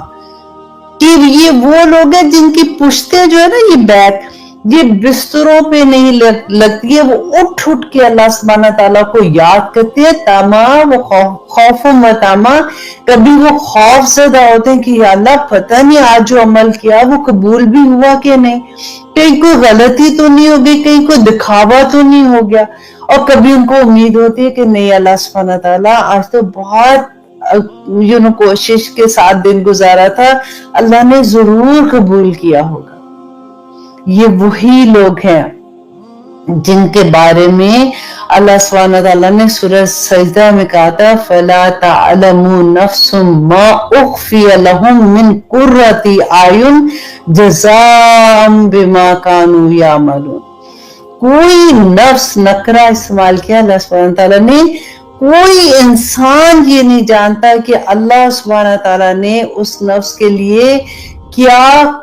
कि ये वो लोग हैं जिनकी पुश्तें जो है ना, ये बैक, ये बिस्तरों पे नहीं लगती है, वो उठ उठ के अल्लाह सुब्हानहू तआला को याद करते हैं। तमा वो खौफ व तमा, कभी वो खौफ ज़दा होते हैं कि अल्लाह पता नहीं आज जो अमल किया वो कबूल भी हुआ कि नहीं, कहीं कोई गलती तो नहीं हो गई, कहीं कोई दिखावा तो नहीं हो गया। और कभी उनको उम्मीद होती है कि नहीं अल्लाह सुब्हानहू तआला आज तो बहुत कोशिश के साथ दिन गुजारा था, अल्लाह ने जरूर कबूल किया होगा। ये वही लोग हैं जिनके बारे में अल्लाह सुब्हानहू तआला ने सूरह सजदा में कहा था, फला तअलमु नफ्सुम मा उख्फिया लहुम मिन कुर्रती आयुन जज़ाअम बिमा कानू यामलून। कोई नफ्स, नकरा इस्तेमाल किया अल्लाह सुब्हानहू तआला ने, कोई इंसान ये नहीं जानता कि अल्लाह सुब्हानहू तआला ने उस नफ्स के लिए क्या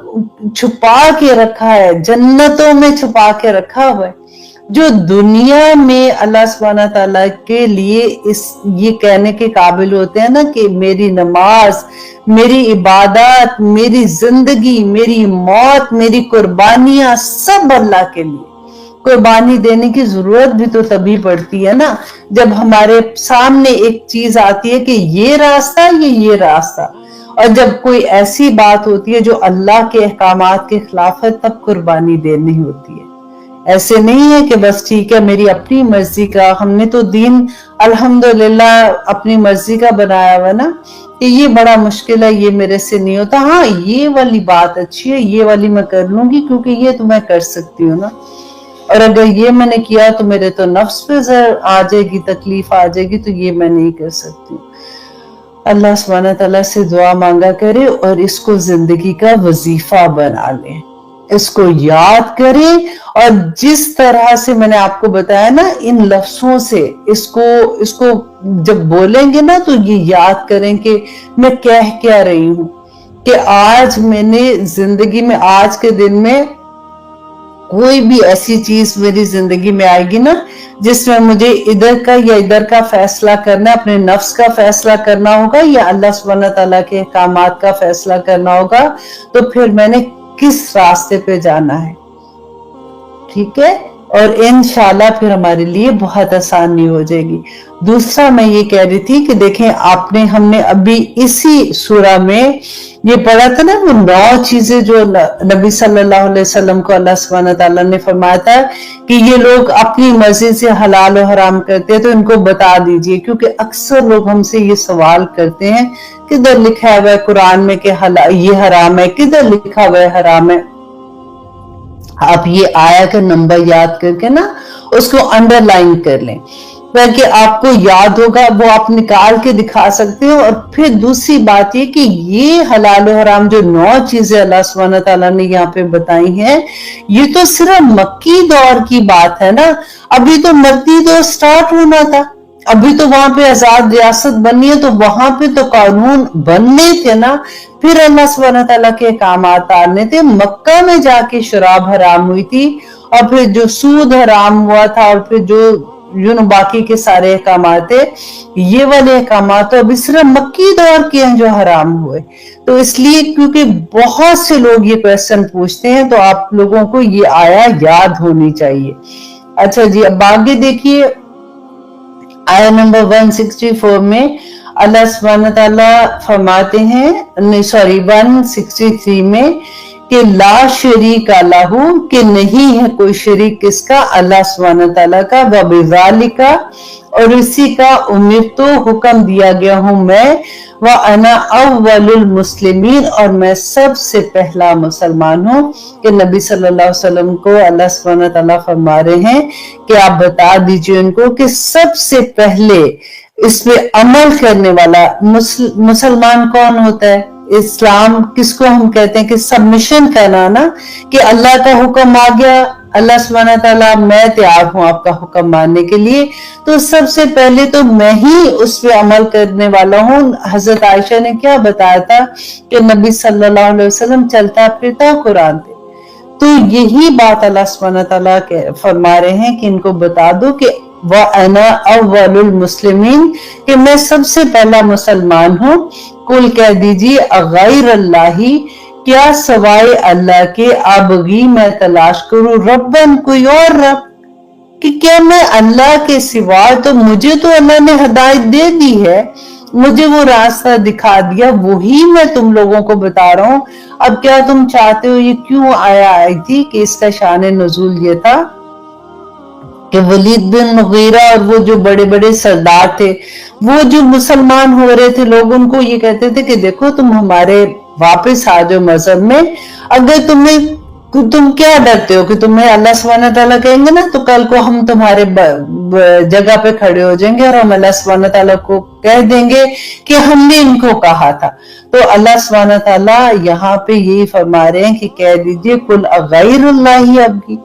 छुपा के रखा है, जन्नतों में छुपा के रखा हुआ है। जो दुनिया में अल्लाह सुब्हानहू तआला के लिए ये कहने के काबिल होते हैं ना कि मेरी नमाज, मेरी इबादत, मेरी जिंदगी, मेरी मौत, मेरी कुर्बानियां सब अल्लाह के लिए। कुर्बानी देने की जरूरत भी तो तभी पड़ती है ना जब हमारे सामने एक चीज आती है कि ये रास्ता, ये रास्ता, और जब कोई ऐसी बात होती है जो अल्लाह के अहकामात के खिलाफ है, तब कुर्बानी देनी होती है। ऐसे नहीं है कि बस ठीक है मेरी अपनी मर्जी का, हमने तो दीन अल्हम्दुलिल्लाह अपनी मर्जी का बनाया हुआ ना, कि ये बड़ा मुश्किल है, ये मेरे से नहीं होता, हाँ ये वाली बात अच्छी है, ये वाली मैं कर लूंगी क्योंकि ये तो मैं कर सकती हूँ ना, और अगर ये मैंने किया तो मेरे तो नफ्स पे आ जाएगी, तकलीफ आ जाएगी, तो ये मैं नहीं कर सकती। अल्लाह सुब्हानहू तआला से दुआ मांगा करे और इसको जिंदगी का वजीफा बना ले इसको याद करें, और जिस तरह से मैंने आपको बताया ना इन लफ्जों से इसको जब बोलेंगे ना तो ये याद करें कि मैं कह क्या रही हूं, कि आज मैंने जिंदगी में, आज के दिन में कोई भी ऐसी चीज मेरी जिंदगी में आएगी ना जिसमें मुझे इधर का या इधर का फैसला करना, अपने नफ्स का फैसला करना होगा या अल्लाह सुब्हानहू तआला के अहकामात का फैसला करना होगा, तो फिर मैंने किस रास्ते पे जाना है, ठीक है। और इंशाल्लाह फिर हमारे लिए बहुत आसानी हो जाएगी। दूसरा मैं ये कह रही थी कि देखें, हमने अभी इसी सूरा में ये पढ़ा था ना, वो 9 चीजें जो नबी सल्लल्लाहु अलैहि वसल्लम को अल्लाह सुब्हानहू तआला ने फरमाया था कि ये लोग अपनी मर्जी से हलाल और हराम करते हैं, तो इनको बता दीजिए, क्योंकि अक्सर लोग हमसे ये सवाल करते हैं किधर लिखा हुआ है कुरान में कि ये हराम है, किधर लिखा हुआ है हराम है। आप ये आया का नंबर याद करके ना उसको अंडरलाइन कर लें, ताकि आपको याद होगा, वो आप निकाल के दिखा सकते हो। और फिर दूसरी बात ये कि ये हलाल और हराम जो 9 चीजें अल्लाह सुब्हानहू तआला ने यहाँ पे बताई हैं, ये तो सिर्फ मक्की दौर की बात है ना, अभी तो मक्की दौर स्टार्ट होना था, अभी तो वहां पे आजाद रियासत बनी है, तो वहां पे तो कानून बनने थे ना, फिर अल्लाह सुब्हानहू तआला के अहकामात आने थे। मक्का में जाके शराब हराम हुई थी, और फिर जो सूद हराम हुआ था, और फिर जो बाकी के सारे अहकामात थे, ये वाले अहकामात तो अभी सिर्फ मक्की दौर के हैं जो हराम हुए। तो इसलिए क्योंकि बहुत से लोग ये क्वेश्चन पूछते हैं, तो आप लोगों को ये आया याद होनी चाहिए। अच्छा जी, अब आगे देखिए, आया नंबर 164 में अल्लाह सुब्हानहू तआला फरमाते हैं, 163 में, कि ला शरीक लहू, कि नहीं है कोई शरीक किसका, अल्लाह सुब्हानहू तआला का, व बिज़ालिका, और इसी का उम्र तो हुक्म दिया गया हूं मैं, व अना अव्वलुल मुस्लिमीन, और मैं सबसे पहला मुसलमान हूं। कि नबी सल्लल्लाहु अलैहि वसल्लम को अल्लाह सुब्हानहू तआला फरमा रहे हैं कि आप बता दीजिए उनको कि सबसे पहले इस पे अमल करने वाला मुसलमान कौन होता है। इस्लाम किसको हम कहते हैं कि सबमिशन करना ना, कि अल्लाह का हुक्म आ गया, अल्लाह सुब्हानहू तआला मैं तैयार हूं आपका हुक्म मानने के लिए, तो सबसे पहले तो मैं ही उस पे अमल करने वाला हूं। हजरत आयशा ने क्या बताया था कि नबी सल्लल्लाहु अलैहि वसल्लम चलता फिरता कुरान थे, तो यही बात अल्लाह सुब्हानहू तआला फरमा रहे हैं कि इनको बता दो कि व अना अव्वलुल मुस्लिमीन, कि मैं सबसे पहला मुसलमान हूं। कुल कह दीजिए अगैर अल्लाही, क्या सवाए अल्लाह के, अबगी मैं तलाश करूं, रब्बन कोई और रब, कि क्या मैं अल्लाह के सिवा, तो मुझे तो अल्लाह ने हिदायत दे दी है, मुझे वो रास्ता दिखा दिया, वही मैं तुम लोगों को बता रहा हूं। अब क्या तुम चाहते हो, ये क्यों आया आई थी कि इसका शान नुज़ूल ये था कि वलीद बिन मुगीरा और वो जो बड़े बड़े सरदार थे, वो जो मुसलमान हो रहे थे, लोग उनको ये कहते थे कि देखो तुम हमारे वापस आ जाओ मजहब में, अगर तुम क्या डरते हो कि तुम्हें अल्लाह सुब्हानहू तआला कहेंगे ना, तो कल को हम तुम्हारे जगह पे खड़े हो जाएंगे और हम अल्लाह सुब्हानहू तआला को कह देंगे कि हमने इनको कहा था। तो अल्लाह सुब्हानहू तआला यहाँ पे यही फरमा रहे हैं कि कह दीजिए कुल अगैरुल्लाही अबगी,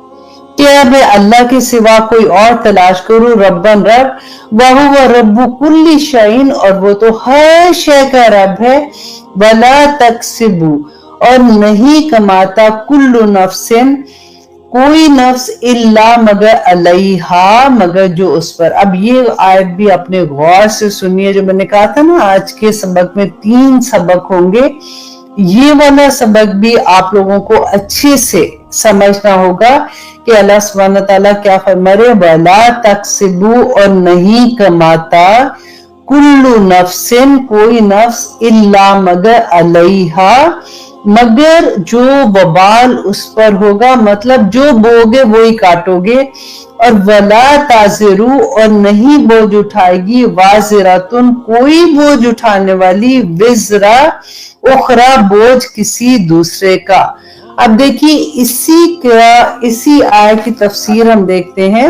क्या मैं अल्लाह के सिवा कोई और तलाश करूं, रब्बन रब, वहुव रब्बु कुल्ली शैइन, और वो तो हर शय का रब है, वला तक्सिबु, और नहीं कमाता, कुल्लु नफ्सिन, कोई नफ्स, इल्ला मगर अलैहा, मगर जो उस पर। अब ये आयत भी अपने गौर से सुनिए, जो मैंने कहा था ना आज के सबक में 3 सबक होंगे, ये वाला सबक भी आप लोगों को अच्छे से समझना होगा कि अल्लाह सुब्हानहू तआला क्या फरमा रहे, वला तक्सिबु, और नहीं कमाता, कुल्लु नफ्सिन, कोई नफ्स, इल्ला मगर अलैहा, मगर जो वबाल उस पर होगा, मतलब जो बोगे वो ही काटोगे। और वला ताजिरू, और नहीं बोझ उठाएगी, वाजिरातुन, कोई बोझ उठाने वाली, विजरा उखरा, बोझ किसी दूसरे का। अब देखिए इसी आयत की तफसीर हम देखते हैं,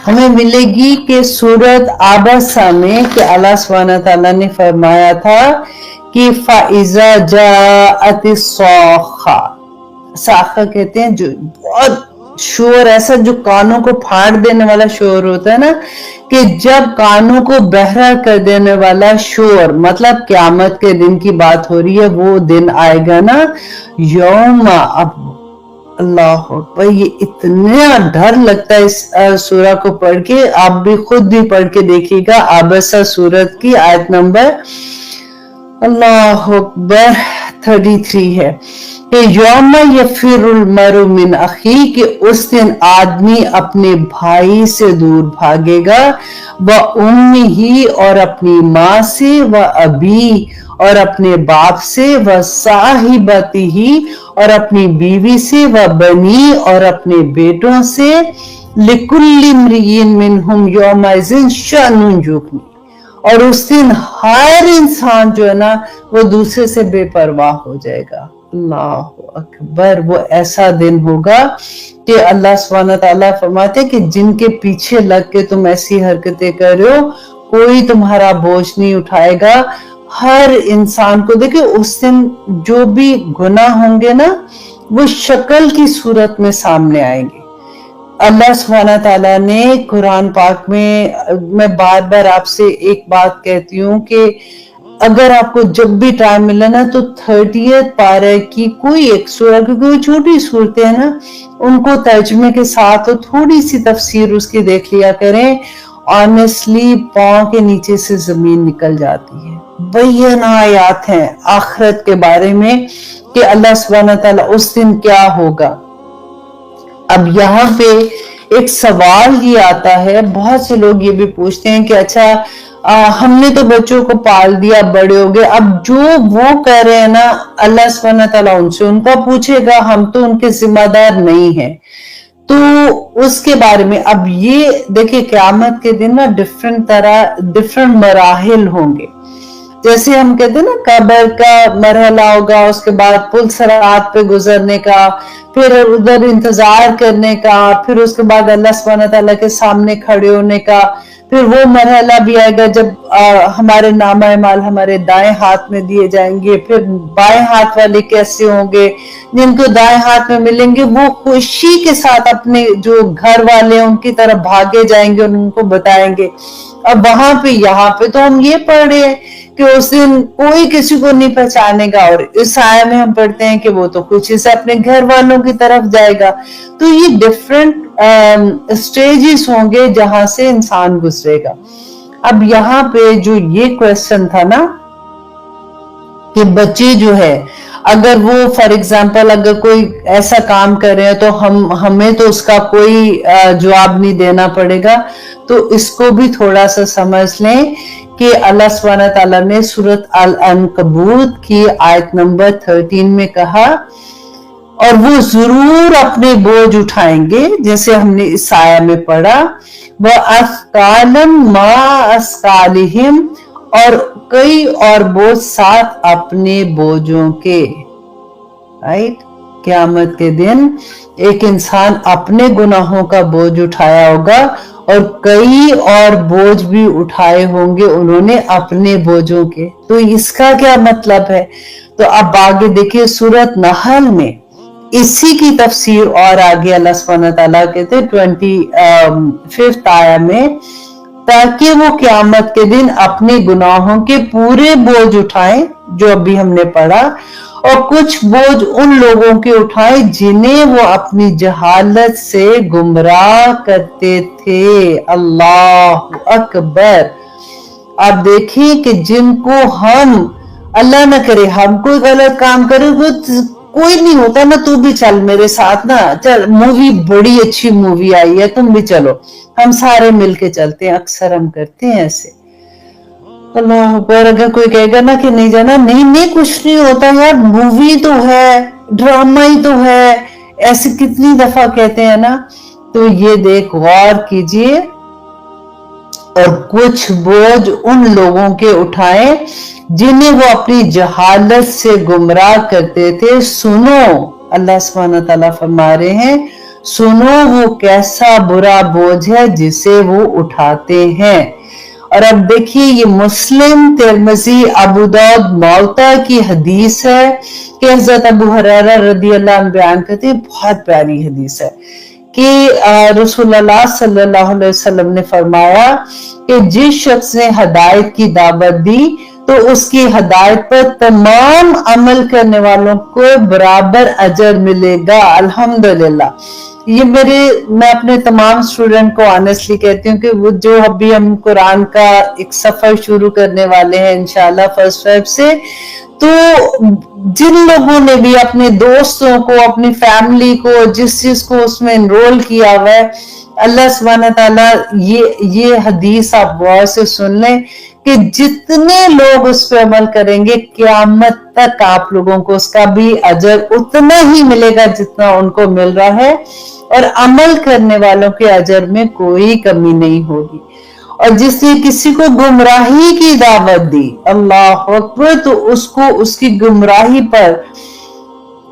हमें मिलेगी कि सूरत आबसा में कि अल्लाह सुब्हानहू तआला ने फरमाया था कि फाइजा जाअतिस साखा, साखा कहते हैं, जो बहुत शोर, ऐसा जो कानों को फाड़ देने वाला शोर होता है ना, कि जब कानों को बहरा कर देने वाला शोर, मतलब क़यामत के दिन की बात हो रही है, वो दिन आएगा ना, यौम, अब अल्लाह अकबर, ये इतना डर लगता है इस सूरा को पढ़ के। आप भी खुद भी पढ़ के देखिएगा, आबसा सूरत की आयत नंबर अल्लाह अकबर 33 है कि यौम यफिरुल मरउ मिन अखी, कि उस दिन आदमी अपने भाई से दूर भागेगा, व उम्मिही, और अपनी माँ से, व अबी, और अपने बाप से, व साहिबतिही, और अपनी बीवी से, व बनी, और अपने बेटों से, लिकुल्लि इम्रिइन मिनहुम यौमइज़िन शअनुन युग़नी, और उस दिन हर इंसान जो है ना वो दूसरे से बेपरवाह हो जाएगा। अल्लाह अकबर, वो ऐसा दिन होगा कि अल्लाह सुब्हानहू तआला फरमाते हैं कि जिनके पीछे लग के तुम ऐसी हरकतें कर रहे हो, कोई तुम्हारा बोझ नहीं उठाएगा। हर इंसान को देखिए, उस दिन जो भी गुनाह होंगे ना, वो शक्ल की सूरत में सामने आएंगे। अल्लाह सुब्हानहू तआला ने कुरान पाक में, मैं बार बार आपसे एक बात कहती हूँ कि अगर आपको जब भी टाइम मिले ना, तो 30th पारा की कोई एक सूरा, क्योंकि वो छोटी सूरतें हैं ना, उनको तर्जमे के साथ और थोड़ी सी तफसीर उसकी देख लिया करें। ऑनेस्टली पांव के नीचे से जमीन निकल जाती है। बैयन आयात हैं आखिरत के बारे में कि अल्लाह सुब्हानहू तआला उस दिन क्या होगा। अब यहाँ पे एक सवाल ये आता है, बहुत से लोग ये भी पूछते हैं कि अच्छा हमने तो बच्चों को पाल दिया, बड़े हो गए, अब जो वो कर रहे हैं ना, अल्लाह सुब्हानहू तआला उनसे उनका पूछेगा, हम तो उनके जिम्मेदार नहीं हैं। तो उसके बारे में अब ये देखिए, क़यामत के दिन ना डिफरेंट मराहिल होंगे। जैसे हम कहते हैं ना, कब्र का मरहला होगा, उसके बाद पुल सरात पे गुजरने का, फिर उधर इंतजार करने का, फिर उसके बाद अल्लाह सुब्हानहू तआला के सामने खड़े होने का, फिर वो मरहला भी आएगा जब हमारे नामा माल हमारे दाएं हाथ में दिए जाएंगे। फिर बाएं हाथ वाले कैसे होंगे, जिनको दाएं हाथ में मिलेंगे वो खुशी के साथ अपने जो घर वाले हैं उनकी तरफ भागे जाएंगे और उनको बताएंगे। अब वहां पे, यहाँ पे तो हम ये पढ़ रहे हैं कि उस दिन कोई किसी को नहीं पहचानेगा, और इस आया में हम पढ़ते हैं कि वो तो खुशी से अपने घर वालों की तरफ जाएगा। तो ये डिफरेंट स्टेजेस होंगे जहां से इंसान गुजरेगा। अब यहाँ पे जो ये क्वेश्चन था ना कि बच्चे जो है, अगर वो फॉर एग्जाम्पल अगर कोई ऐसा काम कर रहे हैं तो हमें तो उसका कोई जवाब नहीं देना पड़ेगा। तो इसको भी थोड़ा सा समझ लें कि अल्लाह सुब्हानहू तआला ने सूरत अल-अनकबूत की आयत नंबर 13 में कहा, और वो जरूर अपने बोझ उठाएंगे, जैसे हमने इस आया में पढ़ा, वह अस्कालम मा अस्कालिहिम, और कई और बोझ साथ अपने बोझों के। राइट, क़यामत के दिन एक इंसान अपने गुनाहों का बोझ उठाया होगा और कई और बोझ भी उठाए होंगे उन्होंने अपने बोझों के। तो इसका क्या मतलब है? तो अब आगे देखिए सूरत नहल में इसी की तफसीर और आगे अल्लाह सुब्हानहू तआला कहते 25th आया में, ताकि वो क़यामत के दिन अपने गुनाहों के पूरे बोझ उठाएं, जो अभी हमने पढ़ा, और कुछ बोझ उन लोगों के उठाए जिन्हें वो अपनी जहालत से गुमराह करते थे। अल्लाह अकबर। आप देखिए कि जिनको हम, अल्लाह ना करे हम कोई गलत काम करे, कोई नहीं होता ना, तू भी चल मेरे साथ ना, चल मूवी, बड़ी अच्छी मूवी आई है, तुम भी चलो, हम सारे मिलके चलते हैं। अक्सर हम करते हैं ऐसे। अल्लाह अकबर। अगर कोई कहेगा ना कि नहीं जाना, नहीं कुछ नहीं होता यार, मूवी तो है, ड्रामा ही तो है, ऐसे कितनी दफा कहते हैं ना। तो ये देख, गौर कीजिए, और कुछ बोझ उन लोगों के उठाए जिन्हें वो अपनी जहालत से गुमराह करते थे। सुनो, अल्लाह सुब्हानहू तआला फरमा रहे हैं, सुनो वो कैसा बुरा बोझ है जिसे वो उठाते हैं। और अब देखिए ये मुस्लिम, तिरमिजी, अबू दाऊद, मौता की हदीस है कि हजरत अबू हुरैरा रदी अल्लाह अन्हु बयान करते हैं, बहुत प्यारी हदीस है कि रसूलुल्लाह सल्लल्लाहु अलैहि वसल्लम ने फरमाया कि जिस शख्स ने हदायत की दावत दी तो उसकी हदायत पर तमाम अमल करने वालों को बराबर अजर मिलेगा। अल्हम्दुलिल्लाह। ये मैं अपने तमाम स्टूडेंट को ऑनेस्टली कहती हूँ कि वो जो अभी हम कुरान का एक सफर शुरू करने वाले हैं इंशाल्लाह 1 फ़रवरी से, तो जिन लोगों ने भी अपने दोस्तों को, अपनी फैमिली को, जिस चीज को उसमें इनरोल किया हुआ है, अल्लाह सुब्हानहू व तआला ये हदीस आप गौर से सुन लें कि जितने लोग उस पर अमल करेंगे क़यामत तक आप लोगों को उसका भी अजर उतना ही मिलेगा जितना उनको मिल रहा है, और अमल करने वालों के अजर में कोई कमी नहीं होगी। और जिसने किसी को गुमराही की दावत दी, अल्लाह अकबर, तो उसको उसकी गुमराही पर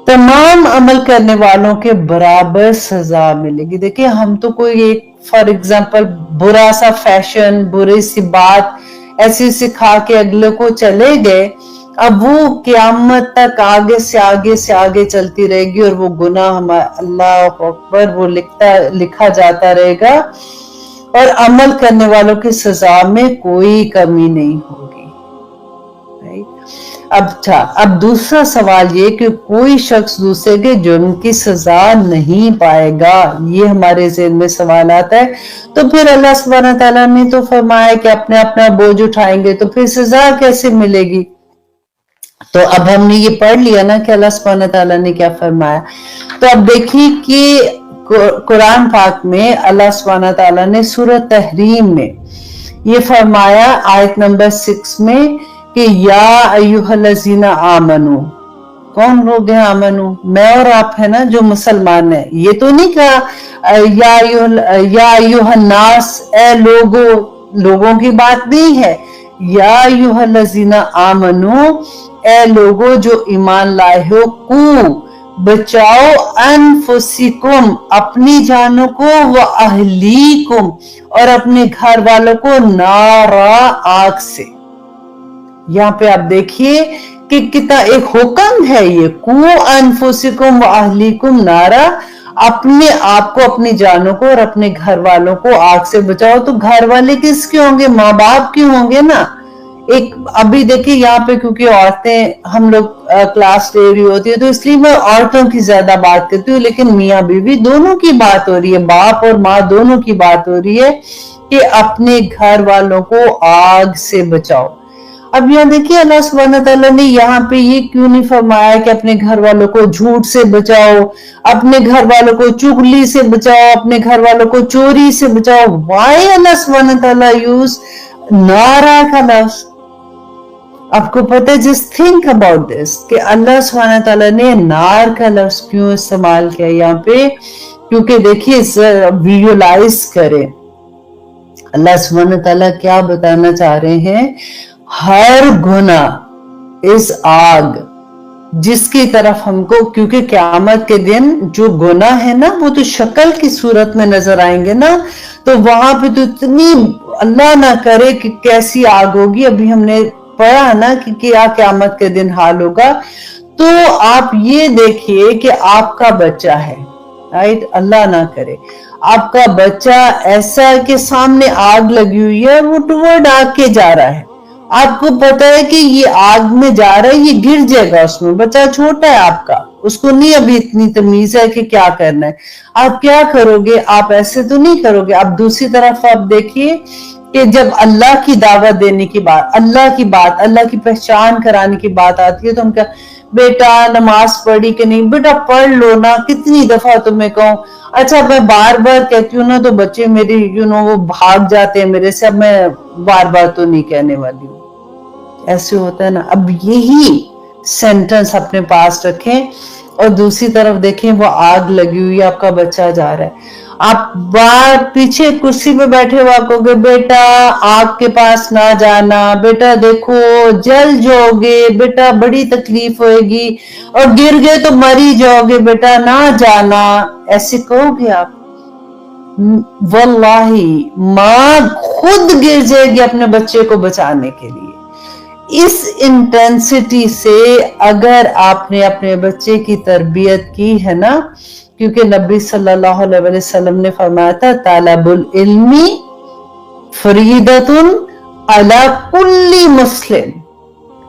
तमाम अमल करने वालों के बराबर सजा मिलेगी। देखिए हम तो कोई एक फॉर एग्जाम्पल बुरा सा फैशन, बुरी सी बात ऐसी सिखा के अगले को चले गए, अब वो क़यामत तक आगे से आगे चलती रहेगी और वो गुनाह हमारा, अल्लाह अकबर, वो लिखा जाता रहेगा और अमल करने वालों की सजा में कोई कमी नहीं होगी। अब दूसरा सवाल ये कि कोई शख्स दूसरे के जुर्म की सजा नहीं पाएगा, ये हमारे ज़हन में सवाल आता है। तो फिर अल्लाह सुब्हानहू व तआला ने तो फरमाया कि अपने अपना बोझ उठाएंगे तो फिर सजा कैसे मिलेगी। तो अब हमने ये पढ़ लिया ना कि अल्लाह सुब्हानहू व तआला ने क्या फरमाया। तो अब देखिए कि कुरान पाक में अल्लाह सुब्हानहू व तआला ने सूरह तहरीम में ये फरमाया आयत नंबर 6 में कि या अय्युहल्लज़ीना आमनू, कौन लोग हैं आमनू? मैं और आप है ना जो मुसलमान है। ये तो नहीं कहा या अय्युहन्नास, ए लोगों की बात नहीं है। या अय्युहल्लज़ीना आमनू, ए लोगो जो ईमान लाए हो, बचाओ अनफुसिकुम, अपनी जानों को, व अहलीकुम, और अपने घर वालों को, नारा, आग से। यहाँ पे आप देखिए कि कितना एक हुक्म है ये, अनफुसिकुम व अहलीकुम नारा, अपने आप को, अपनी जानों को और अपने घर वालों को आग से बचाओ। तो घर वाले किसके होंगे? माँ बाप के होंगे ना। एक अभी देखिए यहाँ पे क्योंकि औरतें हम लोग क्लास ले रही होती है तो इसलिए मैं औरतों की ज्यादा बात करती हूँ, लेकिन मियाँ बीवी दोनों की बात हो रही है, बाप और माँ दोनों की बात हो रही है कि अपने घर वालों को आग से बचाओ। अब यहाँ देखिए अल्लाह सुब्हानहू व तआला ने यहाँ पे ये क्यों नहीं फरमाया कि अपने घर वालों को झूठ से बचाओ, अपने घर वालों को चुगली से बचाओ, अपने घर वालों को चोरी से बचाओ। वाई अल्लाह सुब्हानहू व तआला यूज नारा का लफ्ज? आपको पता है, जस्ट थिंक अबाउट दिस कि अल्लाह सुब्हानहू व तआला ने नार का लफ्ज क्यों इस्तेमाल किया यहाँ पे? क्योंकि देखिए विजुअलाइज करें अल्लाह सुब्हानहू व तआला क्या बताना चाह रहे हैं। हर गुनाह इस आग जिसकी तरफ हमको, क्योंकि क़यामत के दिन जो गुनाह है ना वो तो शक्ल की सूरत में नजर आएंगे ना, तो वहां पे तो इतनी, अल्लाह ना करे कि कैसी आग होगी। अभी हमने पढ़ा ना कि क्या क़यामत के दिन हाल होगा। तो आप ये देखिए कि आपका बच्चा है, राइट, अल्लाह ना करे आपका बच्चा ऐसा है कि सामने आग लगी हुई है, वो टुवर्ड आग के जा रहा है, आपको पता है कि ये आग में जा रहा है, ये गिर जाएगा उसमें, बच्चा छोटा है आपका, उसको नहीं अभी इतनी तमीज है कि क्या करना है। आप क्या करोगे? आप ऐसे तो नहीं करोगे। अब दूसरी तरफ आप देखिए कि जब अल्लाह की दावत देने की बात, अल्लाह की पहचान कराने की बात आती है तो हम क्या, बेटा नमाज पढ़ी कि नहीं? बेटा पढ़ लो ना, कितनी दफा तुम्हें कहूं। अच्छा मैं बार बार कहती हूँ ना तो बच्चे मेरे वो भाग जाते हैं मेरे से, अब मैं बार बार तो नहीं कहने वाली हूँ। ऐसे होता है ना। अब यही सेंटेंस अपने पास रखें और दूसरी तरफ देखें वो आग लगी हुई है, आपका बच्चा जा रहा है, आप बार पीछे कुर्सी पे बैठे हुआ कहोगे बेटा आग के पास ना जाना, बेटा देखो जल जाओगे, बेटा बड़ी तकलीफ होएगी और गिर गए तो मर ही जाओगे, बेटा ना जाना, ऐसे कहोगे आप? वल्लाही माँ खुद गिर जाएगी अपने बच्चे को बचाने के लिए। इस इंटेंसिटी से अगर आपने अपने बच्चे की तरबियत की है ना, क्योंकि नबी सल्लल्लाहु अलैहि वसल्लम ने फरमाया था तालबुल इल्मी फरीदतुन अला कुल्ली मुस्लिम।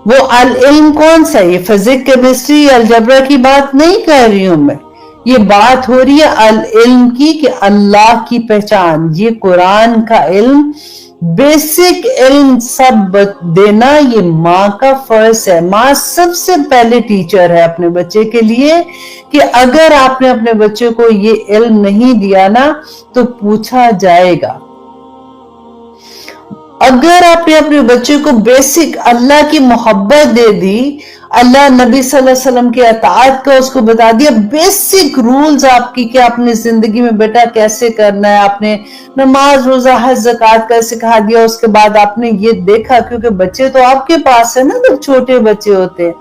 वो अल इल्म कौन सा, ये फिजिक्स केमिस्ट्री अलजबरा की बात नहीं कर रही हूं मैं, ये बात हो रही है अल इल्म की, कि अल्लाह की पहचान, ये कुरान का इल्म, बेसिक इल्म सब देना ये माँ का फर्ज है। माँ सबसे पहले टीचर है अपने बच्चे के लिए, कि अगर आपने अपने बच्चे को ये इल्म नहीं दिया ना तो पूछा जाएगा। अगर आपने अपने बच्चे को बेसिक अल्लाह की मोहब्बत दे दी, अल्लाह नबी सल्लल्लाहु अलैहि वसल्लम की अताअत का उसको बता दिया, बेसिक रूल्स आपकी कि आपने जिंदगी में बेटा कैसे करना है, आपने नमाज रोजा हज ज़कात का सिखा दिया, उसके बाद आपने ये देखा, क्योंकि बच्चे तो आपके पास है ना, जब छोटे बच्चे होते हैं,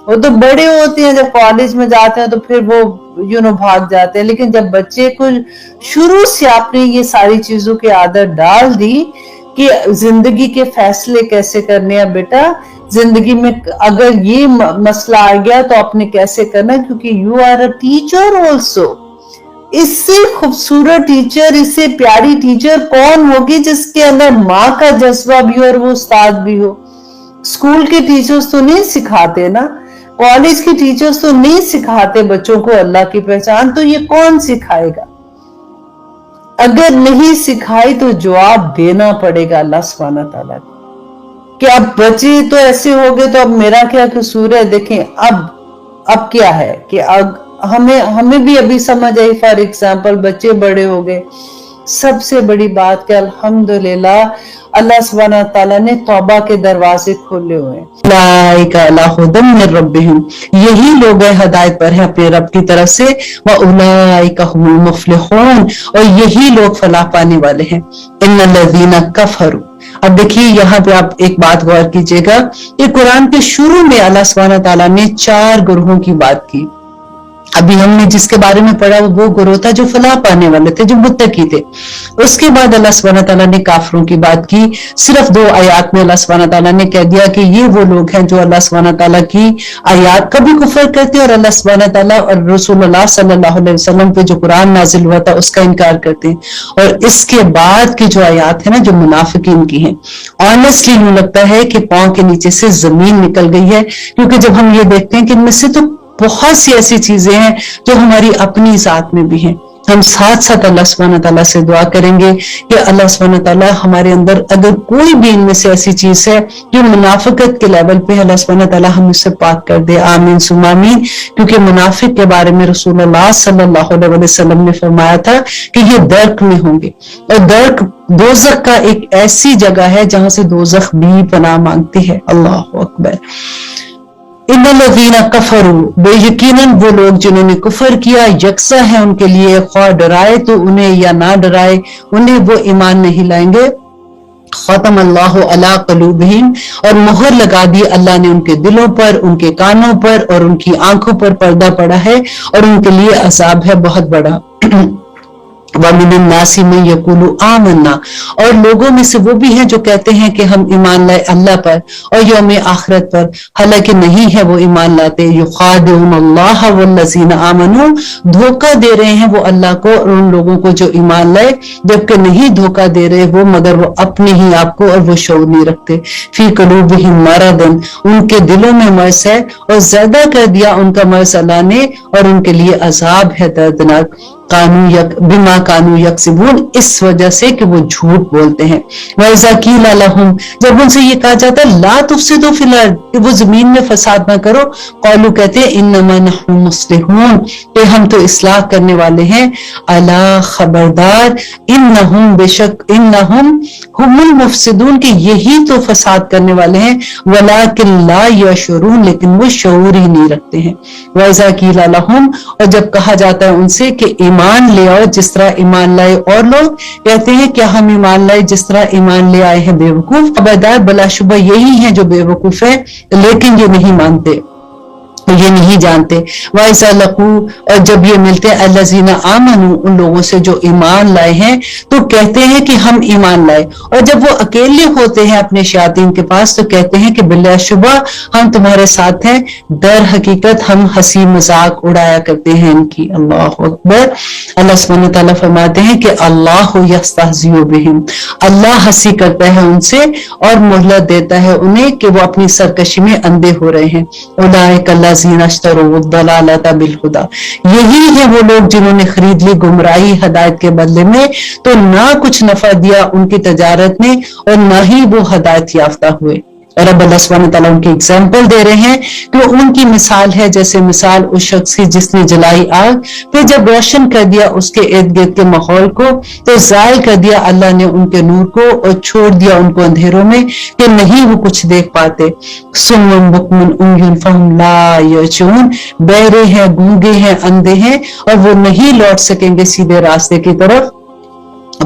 वो तो बड़े होते हैं जब कॉलेज में जाते हैं तो फिर वो भाग जाते हैं, लेकिन जब बच्चे को शुरू से आपने ये सारी चीजों की आदत डाल दी कि जिंदगी के फैसले कैसे करने हैं बेटा, जिंदगी में अगर ये मसला आ गया तो आपने कैसे करना, क्योंकि you are a teacher also. इससे खूबसूरत टीचर, इससे प्यारी टीचर कौन होगी जिसके अंदर माँ का जज्बा भी हो और वो उस्ताद भी हो। स्कूल के टीचर्स तो नहीं सिखाते ना, कॉलेज के टीचर्स तो नहीं सिखाते बच्चों को अल्लाह की पहचान, तो ये कौन सिखाएगा। अगर नहीं सिखाई तो जवाब देना पड़ेगा अल्लाह सुब्हानहू व तआला को, कि अब बच्चे तो ऐसे हो गए तो अब मेरा क्या कसूर है। देखें अब क्या है कि अब हमें भी अभी समझ आई, फॉर एग्जाम्पल बच्चे बड़े हो गए, सबसे बड़ी बात कि अल्हम्दुलिल्लाह अल्लाह सुब्हानहू व तआला ने तौबा के दरवाजे खोले हुए हैं। यही लोग हदायत पर है अपने रब की तरफ से, व उलाइका हुमुल मुफ्लिहून, और यही लोग फलाह पाने वाले हैं। इन्नल्लज़ीना कफरू। अब देखिए यहाँ पे आप एक बात गौर कीजिएगा कि कुरान के शुरू में अल्लाह सुब्हानहू व तआला ने 4 गुरोहों की बात की। अभी हमने जिसके बारे में पढ़ा वो गुरोह था जो फलाह पाने वाले थे, जो मुत्तकी थे। उसके बाद अल्लाह सुब्हानहू व तआला ने काफिरों की बात की। सिर्फ 2 आयात में अल्लाह सुब्हानहू व तआला ने कह दिया कि ये वो लोग हैं जो अल्लाह सुब्हानहू व तआला की आयात कभी कुफर करते हैं और अल्लाह सुब्हानहू व तआला और रसूलुल्लाह सल्लल्लाहु अलैहि वसल्लम पे जो कुरान नाजिल हुआ था उसका इनकार करते हैं। और इसके बाद की जो आयात है ना, जो मुनाफिकीन की हैं, ऑनेस्टली यूं लगता है कि पांव के नीचे से जमीन निकल गई है, क्योंकि जब हम ये देखते हैं कि इनमें से तो बहुत सी ऐसी चीजें हैं जो हमारी अपनी जात में भी हैं। हम साथ साथ अल्लाह सुब्हानहू व तआला से दुआ करेंगे कि अल्लाह सुब्हानहू व तआला हमारे अंदर अगर कोई भी इनमें से ऐसी चीज है जो मुनाफिकत के लेवल पे, अल्लाह सुब्हानहू व तआला हम इससे पाक कर दे। आमीन सुम्मा आमीन। क्योंकि मुनाफिक के बारे में रसूलुल्लाह सल्लल्लाहु अलैहि वसल्लम ने फरमाया था कि ये दर्क में होंगे, और दर्क दोज़ख का एक ऐसी जगह है जहां से दोज़ख भी पनाह मांगती है। अल्लाहु अकबर। इन्नल्लज़ीना कफरू, बेयकीनन वो लोग जिन्होंने कुफर किया, यकसा है उनके लिए, ख्वाह डराए तो उन्हें या ना डराए उन्हें, वो ईमान नहीं लाएंगे। खतम अल्लाहु अला क़ुलूबिहिम, और मोहर लगा दी अल्लाह ने उनके दिलों पर, उनके कानों पर और उनकी आंखों पर पर्दा पड़ा है, और उनके लिए अज़ाब है बहुत बड़ा। वमिनन नासी में यकुलु आमन्ना, और लोगों में से वो भी हैं जो कहते हैं कि हम ईमान लाए अल्लाह पर और यौम आखिरत पर, हालांकि नहीं है वो ईमान लाते। युखादिउन अल्लाह वल्लज़ीना आमनू, धोखा दे रहे हैं वो अल्लाह को और उन लोगों को जो ईमान लाए, जबकि नहीं धोखा दे रहे वो, मगर वो अपने ही आप को, और वो शऊर नहीं रखते। फी क़ुलूबिहिम मरदन, उनके दिलों में मर्ज है और ज्यादा कर दिया उनका मर्ज अल्लाह ने, और उनके लिए अजाब है दर्दनाक। बिमा कानू यक्सिबून, इस वजह से कि वो झूठ बोलते हैं। वइज़ा कीला लहुम, जब उनसे ये कहा जाता है ला तुफसिदू फिल अर्द, कि वो जमीन में फसाद ना करो, क़ालू कहते हैं इन्नमा नहनु मुस्लिहून, कि हम तो इस्लाह करने वाले हैं। अला खबरदार, इन्नहुम बेशक, इन्नहुम हुमुल मुफसिदून, कि यही तो फसाद करने वाले हैं। वलाकिन ला यशउरून, लेकिन वो शऊर ही नहीं रखते हैं। वइज़ा कीला लहुम, और जब कहा जाता है उनसे कि ईमान ले आओ जिस तरह ईमान लाए और लोग, कहते हैं क्या हम ईमान लाए जिस तरह ईमान ले आए हैं बेवकूफ। खबरदार, बलाशुबा यही है जो बेवकूफ है, लेकिन ये नहीं मानते, ये नहीं نہیں جانتے. وَإِذَا لَقُوا اور جب یہ ملتے ہیں الَّذِينَ آمَنُوا ان لوگوں سے جو ایمان لائے ہیں تو کہتے ہیں کہ ہم ایمان لائے. اور جب وہ اکیلے ہوتے ہیں اپنے شیاطین کے پاس تو کہتے ہیں کہ بلا شبہ ہم تمہارے ساتھ ہیں, در حقیقت ہم ہنسی مذاق اڑایا کرتے ہیں ان کی. اللہ اکبر. اللہ سبحانہ تعالیٰ فرماتے ہیں کہ اللہ یستہزئ بہم, اللہ ہنسی کرتا ہے ان سے اور مہلت دیتا ہے انہیں کہ وہ اپنی سرکشی میں اندھے ہو رہے ہیں. اولئک الذین اشتروا الضلالۃ بالہدی, یہی ہے وہ لوگ جنہوں نے خرید لی گمراہی ہدایت کے بدلے میں, تو نہ کچھ نفع دیا ان کی تجارت نے اور نہ ہی وہ ہدایت یافتہ ہوئے. اور اب اللہ سبحانہ تعالیٰ ان کی اگزامپل دے رہے ہیں کہ ان کی مثال ہے جیسے مثال اس شخص کی جس نے جلائی آگ, پھر جب روشن کر دیا اس کے ارد گرد کے ماحول کو تو زائل کر دیا اللہ نے ان کے نور کو اور چھوڑ دیا ان کو اندھیروں میں کہ نہیں وہ کچھ دیکھ پاتے. صم بکم عمی فہم لا یرجعون, بہرے ہیں, گونگے ہیں, اندھے ہیں اور وہ نہیں لوٹ سکیں گے سیدھے راستے کی طرف.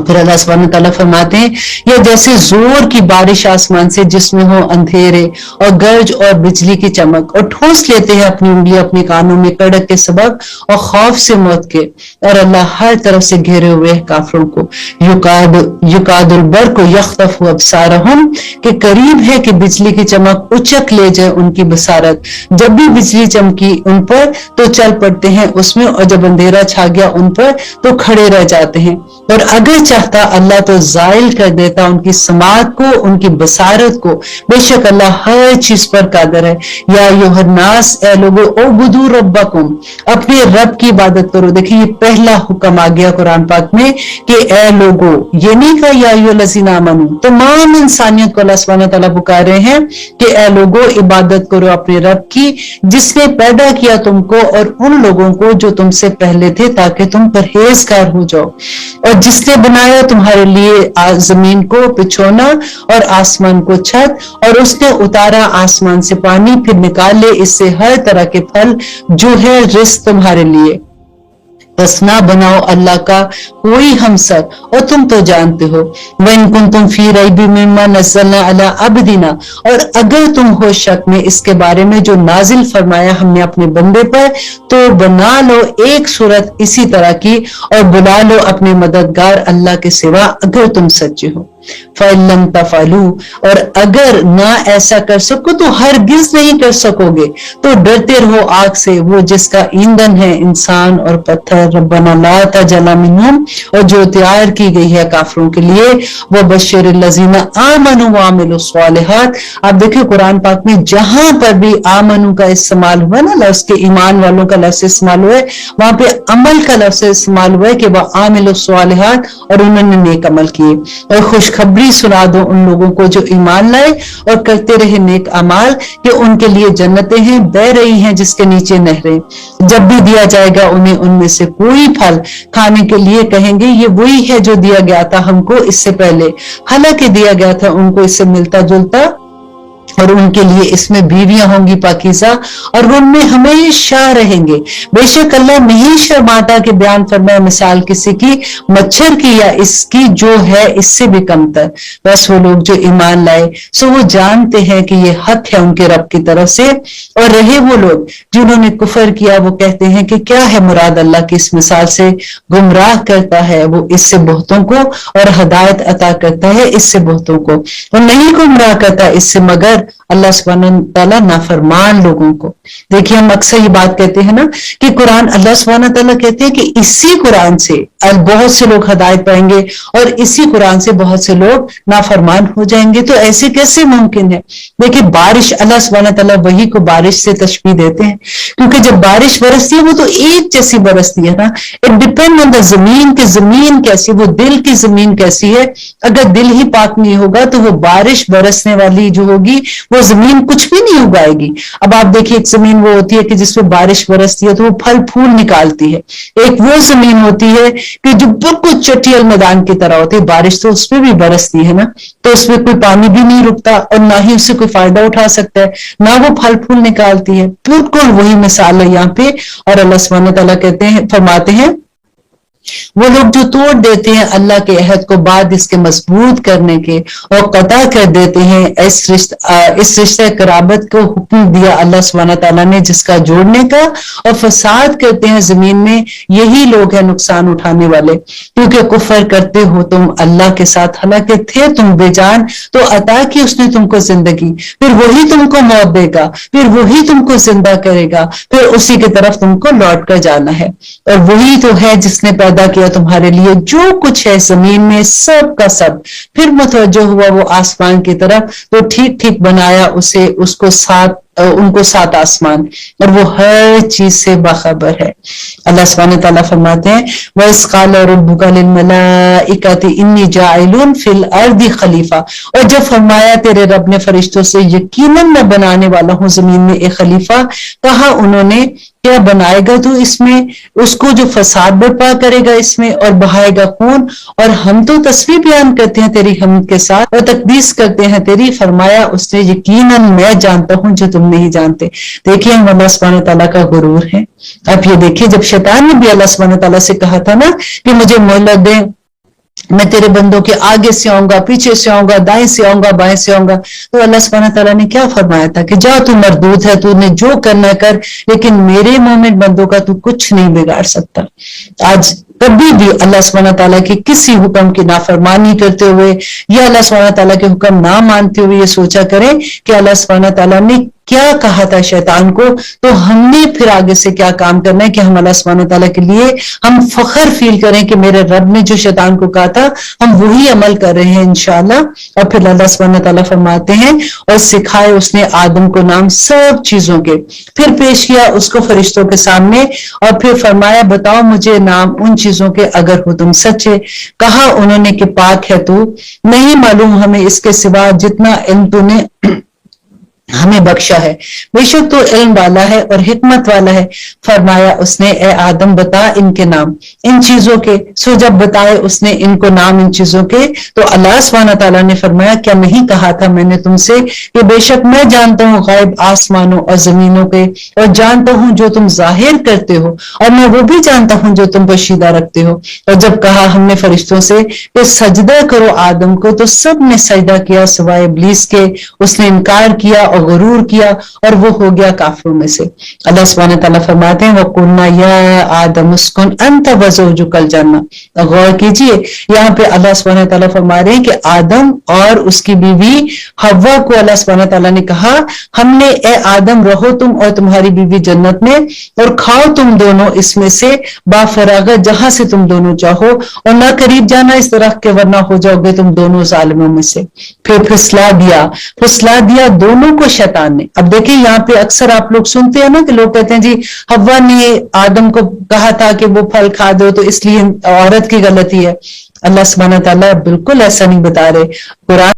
پھر اللہ سبحانہ تعالیٰ فرماتے ہیں یہ جیسے زور کی بارش آسمان سے جس میں ہو اندھیرے اور گرج اور بجلی کی چمک, اور ٹھوس لیتے ہیں اپنی انگلیاں اپنے کانوں میں کڑک کے سبب اور خوف سے موت کے. اور اللہ ہر طرف سے گھیرے ہوئے ہے کافروں کو. یکاد البرق یخطف ابصارہم, کہ قریب ہے کہ بجلی کی چمک اچک لے جائے ان کی بصارت. جب بھی بجلی چمکی ان پر تو چل پڑتے ہیں اس میں, اور جب اندھیرا چھا گیا ان پر تو کھڑے رہ جاتے ہیں. اور اگر چاہتا اللہ تو زائل کر دیتا ان کی سماعت کو, ان کی بصارت کو. بے شک اللہ ہر چیز پر قادر ہے. یا ایھا الناس, اے لوگو, اعبدوا ربکم, اپنے رب کی عبادت کرو. دیکھیں یہ پہلا حکم آ گیا قرآن پاک میں کہ اے لوگو, یہ نہیں کہا یا ایھا الذین آمنوا. تمام انسانیت کو اللہ سبحانہ تعالیٰ پکار رہے ہیں کہ اے لوگو عبادت کرو اپنے رب کی جس نے پیدا کیا تم کو اور ان لوگوں کو جو تم سے پہلے تھے, تاکہ تم پرہیزگار ہو جاؤ. اور جس نے بنایا تمہارے لیے زمین کو بچھونا اور آسمان کو چھت, اور اس نے اتارا آسمان سے پانی, پھر نکال لے اس سے ہر طرح کے پھل جو ہے رزق تمہارے لیے. بس نہ بناؤ اللہ کا کوئی ہمسر, اور تم تو جانتے ہو. وَإِن كُنتُمْ فِي رَيْبٍ مِّمَّا نَزَّلْنَا عَلَىٰ عَبْدِنَا, اور اگر تم ہو شک میں اس کے بارے میں جو نازل فرمایا ہم نے اپنے بندے پر, تو بنا لو ایک صورت اسی طرح کی اور بلا لو اپنے مددگار اللہ کے سوا اگر تم سچے ہو. فَإِن لَّمْ تَفْعَلُوا, اور اگر نہ ایسا کر سکو تو ہرگز نہیں کر سکو گے, تو ڈرتے رہو آگ سے وہ جس کا ایندھن ہے انسان اور پتھر. ربنا لا تجعل منہم, اور جو تیار کی گئی ہے کافروں کے لیے. وبشر الذین آمنوا وعملوا الصالحات. آپ دیکھیں قرآن پاک میں جہاں پر بھی آمنو کا استعمال ہوا نا, لفظ کے ایمان والوں کا لفظ استعمال ہوا ہے, وہاں پہ عمل کا لفظ استعمال ہوا ہے کہ وہ عاملوا الصالحات, اور انہوں نے نیک عمل کیے. اور خوشخبری سنا دو ان لوگوں کو جو ایمان لائے اور کرتے رہے نیک اعمال کہ ان کے لیے جنتیں ہیں بہ رہی ہیں جس کے نیچے نہریں. جب بھی دیا جائے گا انہیں ان میں سے کوئی پھل کھانے کے لیے, کہیں گے یہ وہی ہے جو دیا گیا تھا ہم کو اس سے پہلے, حالانکہ دیا گیا تھا ان کو اس سے ملتا جلتا. اور ان کے لیے اس میں بیویاں ہوں گی پاکیزہ, اور وہ ان میں ہمیشہ رہیں گے. بے شک اللہ نہیں شرماتا کہ بیان فرمائے مثال کسی کی مچھر کی یا اس کی جو ہے اس سے بھی کم تر. بس وہ لوگ جو ایمان لائے سو وہ جانتے ہیں کہ یہ حق ہے ان کے رب کی طرف سے. اور رہے وہ لوگ جنہوں نے کفر کیا, وہ کہتے ہیں کہ کیا ہے مراد اللہ کی اس مثال سے, گمراہ کرتا ہے وہ اس سے بہتوں کو اور ہدایت عطا کرتا ہے اس سے بہتوں کو, اور نہیں گمراہ کرتا اس سے مگر اللہ سبحانہ تعالیٰ نافرمان لوگوں کو. دیکھیے ہم اکثر یہ بات کہتے ہیں نا کہ قرآن, اللہ سبحانہ تعالیٰ کہتے ہیں کہ اسی قرآن سے بہت سے لوگ ہدایت پائیں گے اور اسی قرآن سے بہت سے لوگ نافرمان ہو جائیں گے. تو ایسے کیسے ممکن ہے؟ دیکھیے بارش, اللہ سبحانہ تعالیٰ وہی کو بارش سے تشبیہ دیتے ہیں, کیونکہ جب بارش برستی ہے وہ تو ایک جیسی برستی ہے نا. اٹ ڈپینڈ آن دا زمین, کہ زمین کیسی, وہ دل کی زمین کیسی ہے. اگر دل ہی پاک نہیں ہوگا تو وہ بارش برسنے والی جو ہوگی وہ زمین کچھ بھی نہیں اگائے گی. اب آپ دیکھیے ایک زمین وہ ہوتی ہے کہ جس میں بارش برستی ہے تو وہ پھل پھول نکالتی ہے. ایک وہ زمین ہوتی ہے کہ جو بالکل چٹیل میدان کی طرح ہوتی ہے, بارش تو اس پہ بھی برستی ہے نا, تو اس میں کوئی پانی بھی نہیں رکتا اور نہ ہی اس سے کوئی فائدہ اٹھا سکتا ہے, نہ وہ پھل پھول نکالتی ہے. بالکل وہی مثال ہے یہاں پہ. اور اللہ سبحانہ تعالیٰ کہتے ہیں, فرماتے ہیں وہ لوگ جو توڑ دیتے ہیں اللہ کے عہد کو بعد اس کے مضبوط کرنے کے اور قطع کر دیتے ہیں اس رشتہ قرابت کو حکم دیا اللہ سبحانہ تعالیٰ نے جس کا جوڑنے کا، اور فساد کرتے ہیں زمین میں، یہی لوگ ہیں نقصان اٹھانے والے، کیونکہ کفر کرتے ہو تم اللہ کے ساتھ، حالانکہ تھے تم بے جان تو عطا کی اس نے تم کو زندگی، پھر وہی تم کو موت دے گا، پھر وہی تم کو زندہ کرے گا، پھر اسی کی طرف تم کو لوٹ کر جانا ہے، اور وہی تو ہے جس نے پیدا کیا تمہارے لیے جو کچھ ہے زمین میں سب کا سب، پھر متوجہ ہوا وہ آسمان کی طرف تو ٹھیک ٹھیک بنایا اسے، اس کو ان کو 7 آسمان، اور وہ ہر چیز سے باخبر ہے۔ اللہ سبحانہ تعالیٰ فرماتے ہیں وَإِذْ قَالَ رَبُّكَ لِلْمَلَائِكَةِ إِنِّي جَاعِلٌ فِي الْأَرْضِ خلیفہ، اور جب فرمایا تیرے رب نے فرشتوں سے یقیناً میں بنانے والا ہوں زمین میں ایک خلیفہ، کہا انہوں نے کیا بنائے گا تو اس میں، اس کو جو فساد برپا کرے گا اس میں اور بہائے گا خون، اور ہم تو تسبیح بیان کرتے ہیں تیری حمد کے ساتھ اور تقدیس کرتے ہیں تیری، فرمایا اس نے یقیناً میں جانتا ہوں جو تم نہیں جانتے۔ دیکھیے ہم اللہ سبحانہ تعالیٰ کا غرور ہے۔ اب یہ دیکھیے جب شیطان نے بھی اللہ سبحانہ تعالیٰ سے کہا تھا نا کہ مجھے مہلت دیں، میں تیرے بندوں کے آگے سے آؤں گا، پیچھے سے آؤں گا، دائیں سے آؤں گا، بائیں سے آؤں گا، تو اللہ سبحانہ تعالیٰ نے کیا فرمایا تھا کہ جا تو مردود ہے، تو نے جو کرنا کر، لیکن میرے مومن بندوں کا تو کچھ نہیں بگاڑ سکتا۔ آج کبھی بھی اللہ سبحانہ تعالیٰ کے کسی حکم کی نافرمانی کرتے ہوئے یا اللہ سبحانہ تعالیٰ کے حکم نہ مانتے ہوئے یہ سوچا کریں کہ اللہ سبحانہ تعالیٰ نے کیا کہا تھا شیطان کو، تو ہم نے پھر آگے سے کیا کام کرنا ہے کہ ہم اللہ سبحانہ تعالیٰ کے لیے ہم فخر فیل کریں کہ میرے رب نے جو شیطان کو کہا تھا ہم وہی عمل کر رہے ہیں انشاءاللہ۔ اور پھر اللہ سبحانہ تعالیٰ فرماتے ہیں اور سکھائے اس نے آدم کو نام سب چیزوں کے، پھر پیش کیا اس کو فرشتوں کے سامنے اور پھر فرمایا بتاؤ مجھے نام ان چیزوں کے اگر ہو تم سچے، کہا انہوں نے کہ پاک ہے تو، نہیں معلوم ہمیں اس کے سوا جتنا علم تو نے ہمیں بخشا ہے، بے شک تو علم والا ہے اور حکمت والا ہے۔ فرمایا اس نے اے آدم بتا ان کے نام ان چیزوں کے، سو جب بتائے اس نے ان کو نام ان چیزوں کے تو اللہ سبحانہ تعالیٰ نے فرمایا کیا نہیں کہا تھا میں نے تم سے کہ بے شک میں جانتا ہوں غائب آسمانوں اور زمینوں کے، اور جانتا ہوں جو تم ظاہر کرتے ہو، اور میں وہ بھی جانتا ہوں جو تم پوشیدہ رکھتے ہو۔ اور جب کہا ہم نے فرشتوں سے کہ سجدہ کرو آدم کو تو سب نے سجدہ کیا سوائے ابلیس کے، اس نے انکار کیا اور غرور کیا اور وہ ہو گیا کافروں میں سے۔ اللہ سبحانہ تعالیٰ فرماتے ہیں وَقُلْنَا يَا آدَمُ اسْكُنْ أَنْتَ وَزَوْجُكَ الْجَنَّةَ۔ غور کیجئے یہاں پہ اللہ سبحانہ تعالیٰ فرما رہے ہیں کہ آدم اور اس کی بیوی حوا کو اللہ سبحانہ تعالیٰ نے کہا ہم نے اے آدم رہو تم اور تمہاری بیوی جنت میں اور کھاؤ تم دونوں اس میں سے با فراغت جہاں سے تم دونوں چاہو، اور نہ قریب جانا اس درخت کے ورنہ ہو جاؤ گے تم دونوں ظالموں میں سے۔ پھر پھسلا دیا دونوں کو شیطان نے۔ اب دیکھیں یہاں پہ اکثر آپ لوگ سنتے ہیں نا کہ لوگ کہتے ہیں جی حوا نے آدم کو کہا تھا کہ وہ پھل کھا دو تو اس لیے عورت کی غلطی ہے۔ اللہ سبحانہ تعالیٰ بالکل ایسا نہیں بتا رہے، قرآن